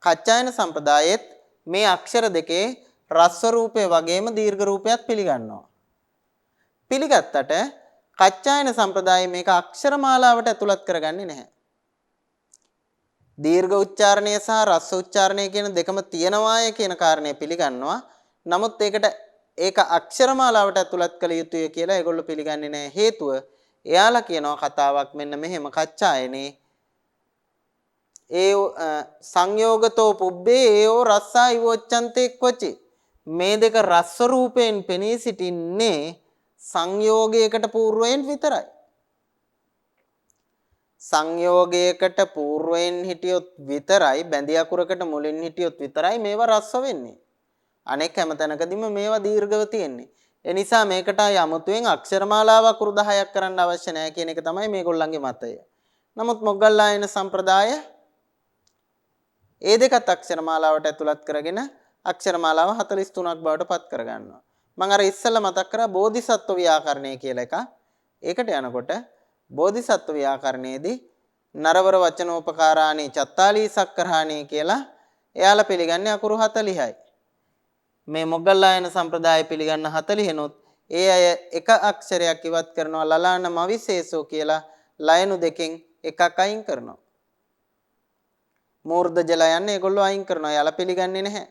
කච්චායන සම්ප්‍රදායෙත් මේ අක්ෂර දෙකේ රස්ව රූපය වගේම දීර්ඝ රූපයත් පිළිගන්නවා. පිළිගත්තට කච්චායන සම්ප්‍රදායේ මේක අක්ෂර මාලාවට ඇතුළත් කරගන්නේ නැහැ. දීර්ඝ උච්චාරණය සහ රස්ව උච්චාරණය කියන දෙකම තියෙනවාය කියන කාරණය පිළිගන්නවා. නමුත් ඒක අක්ෂර මාලාවට ඇතුළත් කළ යුතුය කියලා ඒගොල්ලෝ පිළිගන්නේ නැහැ. හේතුව එයාලා කියනවා කතාවක් මෙන්න මෙහෙම කච්චායනේ ඒ සංයෝගතෝ පුබ්බේ ඒෝ රස්සා ඉවොච්ඡන්තේ කොචි මේ දෙක රස්ව රූපයෙන් පෙනී සිටින්නේ සංයෝගයකට పూర్වයෙන් විතරයි. සංයෝගයකට పూర్වයෙන් හිටියොත් විතරයි බැඳි අකුරකට මුලින් හිටියොත් විතරයි මේවා රස්ව වෙන්නේ. අනෙක් හැම තැනකදීම මේවා දීර්ඝව තියෙන්නේ. ඒ නිසා මේකට යමුතුවෙන් අක්ෂර මාලාව අකුරු 10ක් කරන්න අවශ්‍ය නැහැ කියන එක තමයි මේගොල්ලන්ගේ මතය. නමුත් මොග්ගල්ලායන සම්ප්‍රදාය ඒ දෙකත් අක්ෂර මාලාවට ඇතුළත් කරගෙන අක්ෂර මාලාව 43ක් බවට පත් කරගන්නවා. මම අර ඉස්සෙල්ලා මතක් කරා බෝධිසත්ව ව්‍යාකරණය කියලා එකක්. ඒකට යනකොට බෝධිසත්ව ව්‍යාකරණයේදී නරවර වචනෝපකාරාණී චත්තාලී සක්කරාණී කියලා එයාලා පිළිගන්නේ අකුරු 40යි. මේ මොග්ගල්ලායන සම්ප්‍රදාය පිළිගන්න 40 නොත් ඒ අය එක අක්ෂරයක් ඉවත් කරනවා ලලාන මවිශේෂෝ කියලා ලයනු දෙකෙන් එකක් අයින් කරනවා. මූර්ධ ජල යන්නේ ඒගොල්ලෝ අයින් කරනවා. එයාලා පිළිගන්නේ නැහැ.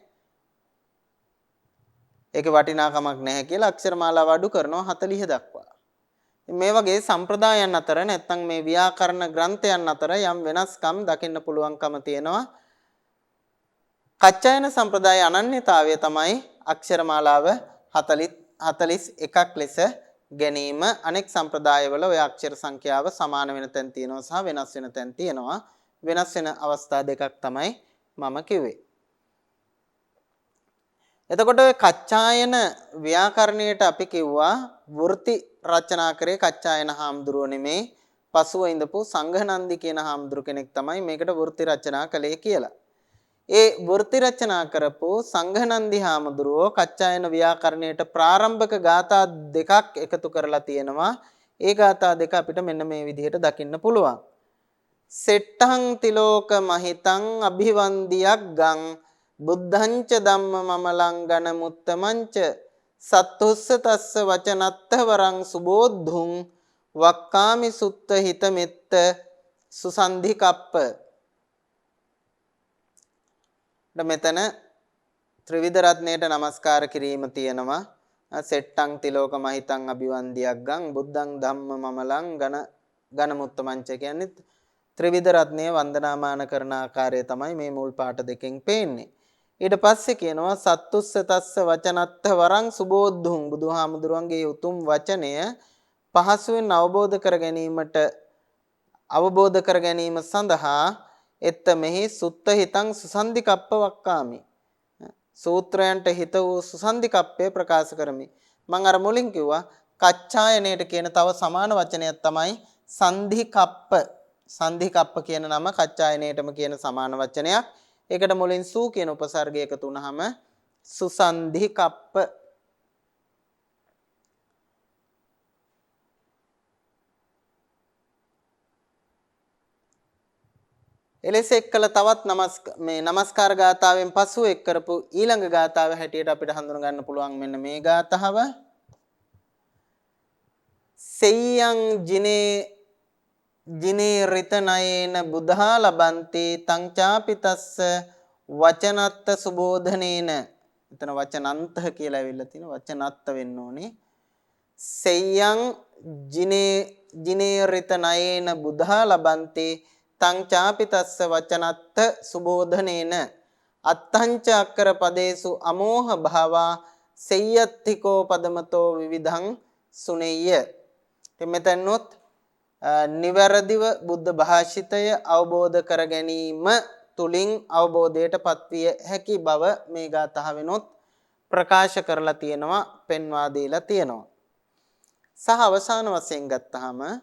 ඒකේ වටිනාකමක් නැහැ කියලා අක්ෂර මාලාව අඩු කරනවා 40 දක්වා. මේ වගේ සම්ප්‍රදායන් අතර නැත්නම් මේ ව්‍යාකරණ ග්‍රන්ථයන් අතර යම් වෙනස්කම් දකින්න පුළුවන්කම තියෙනවා. කච්චායන සම්ප්‍රදාය අනන්‍යතාවය තමයි අක්ෂර මාලාව 41ක් ලෙස ගැනීම. අනෙක් සම්ප්‍රදායවල ඔය අක්ෂර සංඛ්‍යාව සමාන වෙන තැන් තියෙනවා සහ වෙනස් වෙන තැන් තියෙනවා. වෙනස් වෙන අවස්ථා දෙකක් තමයි මම කිව්වේ. එතකොට ඔය කච්චායන ව්‍යාකරණයට අපි කිව්වා වෘත්ති රචනා කරේ කච්චායන හාමුදුරුවෝ නෙමේ. පසුව ඉඳපු සංඝනන්දි කියන හාමුදුරු කෙනෙක් තමයි මේකට වෘත්ති රචනා කළේ කියලා. ඒ වෘත්ති රචනා කරපු සංඝනන්දි හාමුදුරුවෝ කච්චායන ව්‍යාකරණයට ප්‍රාරම්භක ගාථා දෙකක් එකතු කරලා තියෙනවා. ඒ ගාථා දෙක අපිට මෙන්න මේ විදිහට දකින්න පුළුවන්. සෙට්ටං තිලෝක මහිතං අභිවන්දියක් ගං බුද්ධංච ධම්ම මමලං ගණ මුත්තමංච සත්තුස්ස තස්ස වචනත්ත වරං සුබෝද්ධුං වක්කාමි සුත්ත හිත මෙත්ත සුසන්ධි කප්ප. මෙතන ත්‍රිවිධ රත්නයට නමස්කාර කිරීම තියෙනවා. සෙට්ටං තිලෝක මහිතං අභිවන්දියක් ගං බුද්ධං ධම්ම මමලං ගණ මුත්තමංච කියන්නේ ත්‍රිවිධ රත්නය වන්දනාමාන කරන ආකාරය තමයි මේ මුල් පාඨ දෙකෙන් පේන්නේ. ඊට පස්සේ කියනවා සත්තුස්ස තස්ස වචනත්ත වරං සුබෝද්ධුං බුදුහාමුදුරන්ගේ උතුම් වචනය පහසුවෙන් අවබෝධ කර ගැනීම සඳහා එත්ත මෙහි සුත්ත හිතං සුසන්ධිකප්ප වක්කාමි. සූත්‍රයන්ට හිත වූ සුසන්ධිකප්පය ප්‍රකාශ කරමි. මම අර මුලින් කිව්වා කච්චායනයට කියන තව සමාන වචනයක් තමයි සන්ධිකප්ප. සන්ධිකප්ප කියන නම කච්චායනයටම කියන සමාන වචනයක්. ඒකට මුලින් සූ කියන උපසර්ගය එකතු වුනහම සුසන්ධිකප්ප. එලෙස එක්කල තවත් නමස්කාර ගාථාවෙන් පසු එක් කරපු ඊළඟ ගාථාව හැටියට අපිට හඳුන ගන්න පුළුවන් මෙන්න මේ ගාථාව. සෙය්‍යං ජිනේ රිතනයේන බුද්ධා ලබන්ති තං චාපිතස්ස වචනත්ත සුබෝධනේන. එතන වචනන්ත කියලා ඇවිල්ලා තිනවා. වචනත්ත වෙන්න ඕනේ. සෙය්‍යං ජිනේ රිතනයේන බුද්ධා ලබන්ති තං චාපිතස්ස වචනත්ත සුබෝධනේන අත්තංච අක්කර පදේසු අමෝහ භාවා සෙය්‍යත්තිකෝ පදමතෝ විවිධං සුනෙය්‍ය. මෙතනොත් නිවැරදිව බුද්ධ භාෂිතය අවබෝධ කර ගැනීම තුලින් අවබෝධයට පත්විය හැකි බව මේ ගාථාවෙනොත් ප්‍රකාශ කරලා තියෙනවා, පෙන්වා දීලා තියෙනවා. සහ අවසාන වශයෙන් ගත්තාම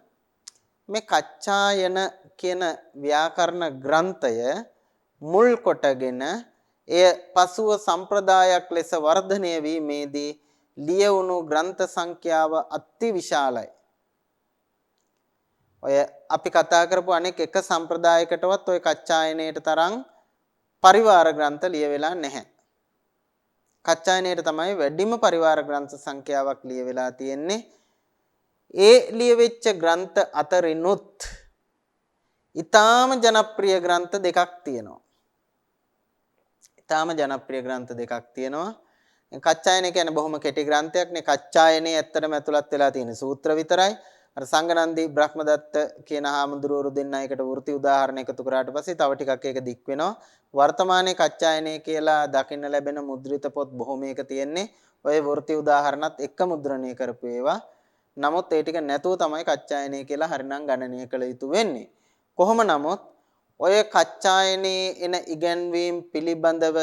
මේ කච්චායන කියන ව්‍යාකරණ ග්‍රන්ථය මුල් කොටගෙන එය පසුව සම්ප්‍රදායක් ලෙස වර්ධනය වීමේදී ලියවුණු ග්‍රන්ථ සංඛ්‍යාව අති විශාලයි. ඔය අපි කතා කරපු අනෙක් එක සම්ප්‍රදායකටවත් ඔය කච්චායනයට තරම් පරිවාර ග්‍රන්ථ ලියවෙලා නැහැ. කච්චායනයට තමයි වැඩිම පරිවාර ග්‍රන්ථ සංඛ්‍යාවක් ලියවෙලා තියෙන්නේ. ඒ ලියවෙච්ච ග්‍රන්ථ අතරිනුත් ඊටාම ජනප්‍රිය ග්‍රන්ථ දෙකක් තියෙනවා. ඊටාම ජනප්‍රිය ග්‍රන්ථ දෙකක් තියෙනවා. කච්චායනය කියන්නේ බොහොම කෙටි ග්‍රන්ථයක් නේ. කච්චායනේ ඇත්තටම ඇතුළත් වෙලා තියෙන සූත්‍ර විතරයි. අර සංගනන්දී බ්‍රහ්මදත්ත කියන හාමුදුරුවෝ දෙන්න එකට වෘත්ති උදාහරණ එකතු කරාට පස්සේ තව ටිකක් ඒක දික් වෙනවා. වර්තමානයේ කච්චායනේ කියලා දකින්න ලැබෙන මුද්‍රිත පොත් බොහොමයක තියෙන්නේ. ඔය වෘත්ති උදාහරණත් එක්ක මුද්‍රණය කරපු ඒවා. නමුත් ඒ ටික නැතුව තමයි කච්චායනේ කියලා හරිනම් ගණනය කළ යුතු වෙන්නේ. කොහොම නමුත් ඔය කච්චායනේ එන ඉගැන්වීම් පිළිබඳව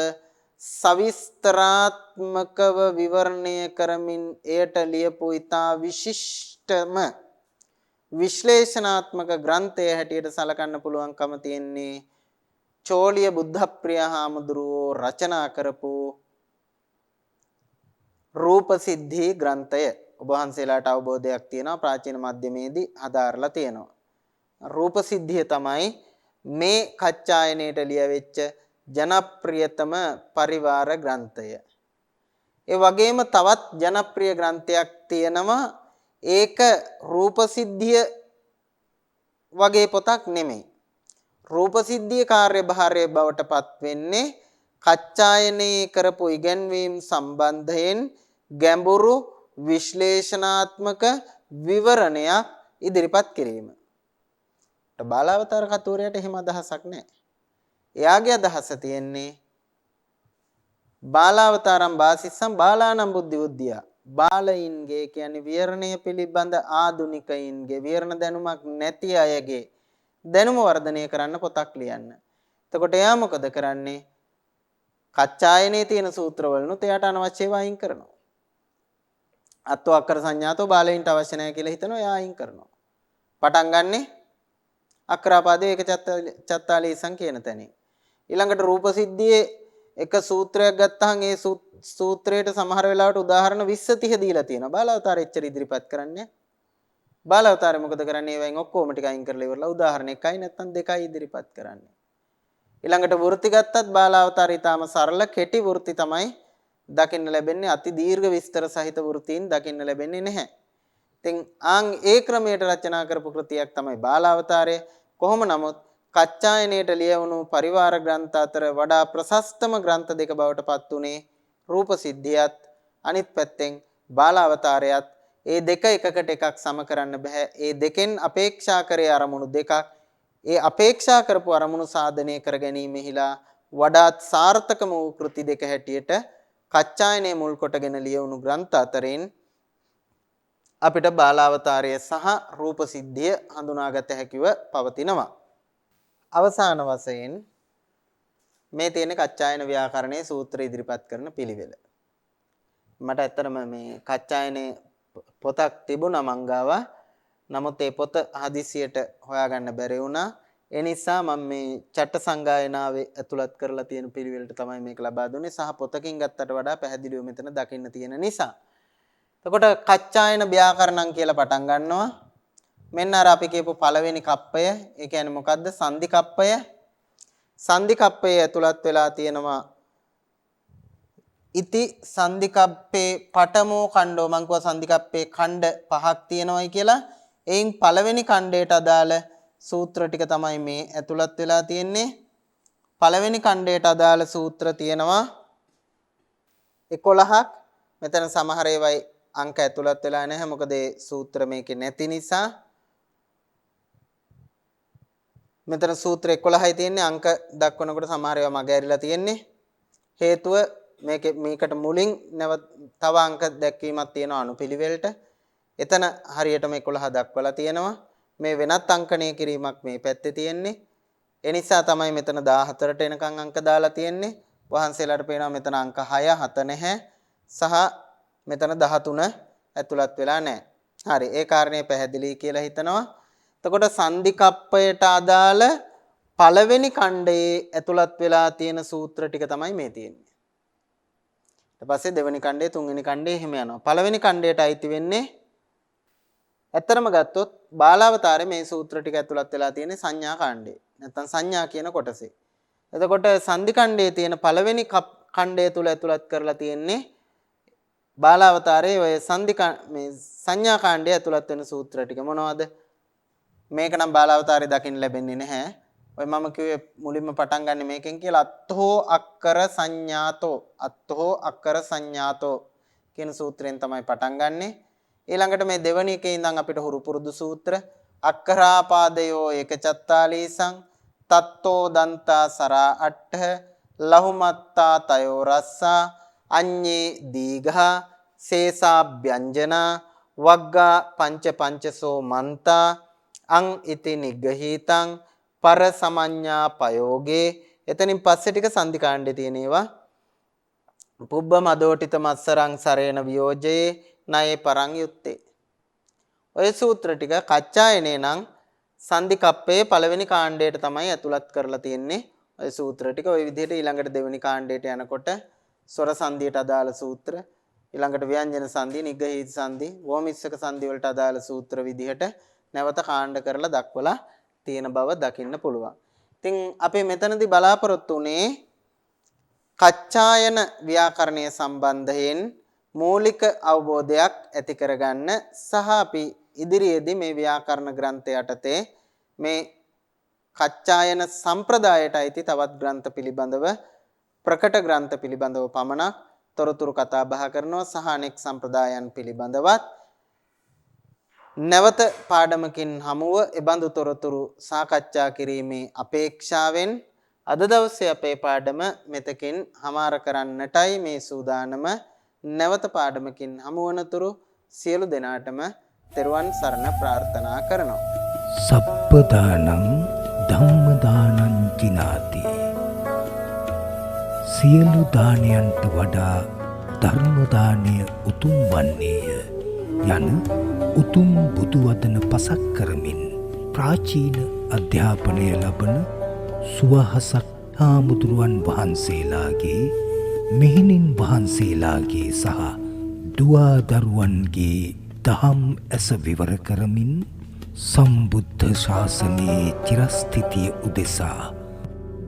සවිස්තරාත්මකව විවරණය කරමින් එයට ලියපු ඉතා විශිෂ්ටම විශ්ලේෂණාත්මක ග්‍රන්ථය හැටියට සලකන්න පුළුවන්කම තියෙන්නේ චෝලිය බුද්ධප්‍රිය හාමුදුරුවෝ රචනා කරපු රූපසිද්ධි ග්‍රන්ථය. ඔබ වහන්සේලාට අවබෝධයක් තියෙනවා ප්‍රාචීන මධ්‍යමේදී හදාarලා තියෙනවා. රූපසිද්ධිය තමයි මේ කච්චායනයට ලියවෙච්ච ජනප්‍රියතම පරිවාර ග්‍රන්ථය. ඒ වගේම තවත් ජනප්‍රිය ග්‍රන්ථයක් තියෙනවා. ඒක රූපසිද්ධිය වගේ පොතක් නෙමෙයි. රූපසිද්ධිය කාර්යභාරයේ බවට පත් වෙන්නේ කච්චායනේ කරපු ඉගැන්වීම් සම්බන්ධයෙන් ගැඹුරු විශ්ලේෂණාත්මක විවරණයක් ඉදිරිපත් කිරීම. බාලාවතාර කතෝරයට එහෙම අදහසක් නැහැ. එයාගේ අදහස තියෙන්නේ බාලාවතාරම් වාසිස්සම් බාලානම් බුද්ධි උද්දියා. බාලයින්ගේ කියන්නේ විවරණය පිළිබඳ ආදුනිකයින්ගේ විවරණ දැනුමක් නැති අයගේ දැනුම වර්ධනය කරන්න පොතක් ලියන්න. එතකොට එයා මොකද කරන්නේ? කච්චායනේ තියෙන සූත්‍රවලුත් එයාට අනවශ්‍ය ඒවා අයින් කරනවා. අත්ව අක්කර සංඥාතෝ බාලයින්ට අවශ්‍ය නැහැ කියලා හිතනවා එයා අයින් කරනවා. පටන් ගන්නෙ අක්‍රාපාදේ ඒක චත්තාලීසං කියන තැනින්. ඊළඟට රූපසිද්ධියේ එක සූත්‍රයක් ගත්තාම ඒ සූත්‍රයට සමහර වෙලාවට උදාහරණ 20 30 දීලා තියෙනවා. බාලාවතාර එච්චර ඉදිරිපත් කරන්නේ. බාලාවතාරේ මොකද කරන්නේ? ඒවෙන් ඔක්කොම ටික අයින් කරලා ඉවරලා උදාහරණ එකයි නැත්නම් දෙකයි ඉදිරිපත් කරන්නේ. ඊළඟට වෘත්ති ගත්තත් බාලාවතාරය ඊටාම සරල කෙටි වෘත්ති තමයි දකින්න ලැබෙන්නේ. අති දීර්ඝ විස්තර සහිත වෘත්තීන් දකින්න ලැබෙන්නේ නැහැ. ඉතින් ඒ ක්‍රමයට රචනා කරපු කෘතියක් තමයි බාලාවතාරය. කොහොම නමුත් කච්චායනයට ලියවුණු පරිවාර ග්‍රන්ථ අතර වඩා ප්‍රශස්තම ග්‍රන්ථ දෙක බවට පත් උනේ රූපසිද්ධියත් අනිත් පැත්තෙන් බාලාවතාරයත්. ඒ දෙක එකකට එකක් සම කරන්න බෑ. ඒ දෙකෙන් අපේක්ෂා කරේ අරමුණු දෙකක්. ඒ අපේක්ෂා කරපු අරමුණු සාධනය කර ගැනීමෙහිලා වඩාත් සාර්ථකම වූ කෘති දෙක හැටියට කච්චායනයේ මුල් කොටගෙන ලියවුණු ග්‍රන්ථ අතරින් අපිට බාලාවතාරය සහ රූප සිද්ධිය හඳුනාගත හැකිව පවතිනවා. අවසාන වශයෙන් මේ තියෙන කච්චායන ව්‍යාකරණයේ සූත්‍ර ඉදිරිපත් කරන පිළිවෙල. මට ඇත්තටම මේ කච්චායනේ පොතක් තිබුණා මංගාව. නමුත් ඒ පොත හදිසියට හොයාගන්න බැරි වුණා. ඒ නිසා මම මේ චට්ට සංගායනාවේ ඇතුළත් කරලා තියෙන පිළිවෙලට තමයි මේක ලබා දුන්නේ සහ පොතකින් ගත්තට වඩා පැහැදිලිව මෙතන දකින්න තියෙන නිසා. එතකොට කච්චායන ව්‍යාකරණම් කියලා පටන් ගන්නවා. මෙන්න අර අපි කියපු පළවෙනි කප්පය. ඒ කියන්නේ මොකද්ද? සංදි කප්පය. සංදි කප්පයේ ඇතුළත් වෙලා තියෙනවා ඉති සංදි කප්පේ පඨමෝ ඛණ්ඩෝ. මං කිව්වා සංදි කප්පේ ඛණ්ඩ පහක් තියෙනවායි කියලා. එයින් පළවෙනි ඛණ්ඩයට අදාළ සූත්‍ර ටික තමයි මේ ඇතුළත් වෙලා තියෙන්නේ. පළවෙනි ඛණ්ඩයට අදාළ සූත්‍ර තියෙනවා 11ක්. මෙතන සමහර ඒවායි අංක ඇතුළත් වෙලා නැහැ. මොකද ඒ සූත්‍ර මේකේ නැති නිසා. මෙතන සූත්‍ර 11යි තියෙන්නේ. අංක දක්වනකොට සමහර ඒවා මග ඇරිලා තියෙන්නේ. හේතුව මේකට මුලින් තව අංක දැක්වීමක් තියෙනවා අනුපිළිවෙලට. එතන හරියටම 11 දක්වලා තියෙනවා. මේ වෙනත් අංකණය කිරීමක් මේ පැත්තේ තියෙන්නේ. ඒ නිසා තමයි මෙතන 14ට එනකන් අංක දාලා තියෙන්නේ. වහන්සේලාට පේනවා මෙතන අංක 6 7 නැහැ. සහ මෙතන 13 ඇතුළත් වෙලා නැහැ. හරි. ඒ කාරණේ පැහැදිලි කියලා හිතනවා. එතකොට සංදි කප්පයට අදාළ පළවෙනි ඛණ්ඩයේ ඇතුළත් වෙලා තියෙන සූත්‍ර ටික තමයි මේ තියෙන්නේ. ඊට පස්සේ දෙවෙනි ඛණ්ඩය, තුන්වෙනි ඛණ්ඩය එහෙම යනවා. පළවෙනි ඛණ්ඩයට අයිති වෙන්නේ ඇත්තරම ගත්තොත් බාලාවතාරේ මේ සූත්‍ර ටික ඇතුළත් වෙලා තියෙන්නේ සංඥා කාණ්ඩේ. නැත්නම් සංඥා කියන කොටසේ. එතකොට සංදි ඛණ්ඩයේ තියෙන පළවෙනි ඛණ්ඩය තුල ඇතුළත් කරලා තියෙන්නේ බාලාවතාරේ ඔය මේ සංඥා කාණ්ඩය ඇතුළත් වෙන සූත්‍ර ටික මොනවද? මේක නම් බාලාවතාරේ දකින්න ලැබෙන්නේ නැහැ. ඔය මම කිව්වේ මුලින්ම පටන් ගන්න මේකෙන් කියලා අත්ථෝ අක්කර සංඥාතෝ. අත්ථෝ අක්කර සංඥාතෝ කියන සූත්‍රයෙන් තමයි පටන් ගන්නෙ. ඊළඟට මේ දෙවනි එකේ ඉඳන් අපිට හුරු පුරුදු සූත්‍ර අක්ඛරාපාදයෝ ඒකචත්තාලීසං තත්තෝ දන්තා සරා අට්ඨ ලහුමත්තා තයෝ රස්සා අඤ්ඤේ දීඝා සේසාභ්‍යංජනා වග්ගා පංච පංචසෝ මන්තා අං ඉති නිග්ගහීතං පර සමඤ්ඤා පයෝගේ. එතනින් පස්සේ ටික සංදි කාණ්ඩේ තියෙන ඒවා. පුබ්බ මදෝටිත මත්සරං සරේන වියෝජයේ නයේ පරං යුත්තේ. ඔය සූත්‍ර ටික කච්චායනේ නම් සංදි කප්පේ පළවෙනි කාණ්ඩයට තමයි ඇතුළත් කරලා තියෙන්නේ. ඔය සූත්‍ර ටික ඔය විදිහට ඊළඟට දෙවෙනි කාණ්ඩයට යනකොට ස්වර සංදියට අදාළ සූත්‍ර, ඊළඟට ව්‍යංජන සංදි, නිග්ගහීත සංදි, වෝමිස්සක සංදි වලට අදාළ සූත්‍ර විදිහට නැවත කාණ්ඩ කරලා දක්වලා තියෙන බව දකින්න පුළුවන්. ඉතින් අපි මෙතනදී බලාපොරොත්තු උනේ කච්චායන ව්‍යාකරණය සම්බන්ධයෙන් මූලික අවබෝධයක් ඇති කරගන්න සහ අපි ඉදිරියේදී මේ ව්‍යාකරණ ග්‍රන්ථය යටතේ මේ කච්චායන සම්ප්‍රදායට අයිති තවත් ග්‍රන්ථ පිළිබඳව ප්‍රකට ග්‍රන්ථ පිළිබඳව පමණක් තොරතුරු කතා බහ කරනවා සහ අනෙක් සම්ප්‍රදායන් පිළිබඳවත් නැවත පාඩමකින් හමුව එබඳු තොරතුරු සාකච්ඡා කිරීමේ අපේක්ෂාවෙන් අද දවසේ අපේ පාඩම මෙතකින් හමාර කරන්නටයි මේ සූදානම. නැවත පාඩමකින් හමුවනතුරු සියලු දෙනාටම තෙරුවන් සරණ ප්‍රාර්ථනා කරනවා. සප්පදානං ධම්මදානං කිනාති. සියලු දානයන්ට වඩා ධර්ම දානය උතුම් වන්නේය යන උතුම් බුදු වදන පසක් කරමින් ප්‍රාචීන අධ්‍යාපනය ලබන සුවහසක් හාමුදුරුවන් වහන්සේලාගේ මෙහෙණින් වහන්සේලාගේ සහ දුවා දරුවන්ගේ දහම් ඇස විවර කරමින් සම්බුද්ධ ශාසනයේ චිරස්ථිතිය උදෙසා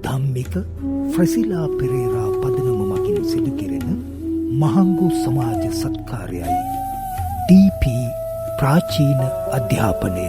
ධම්මික ෆ්‍රසිලා පෙරේරා පදනම මගින් සිදු කෙරෙන මහඟු සමාජ සත්කාරයයි ඩීපී ප්‍රාචීන අධ්‍යාපනය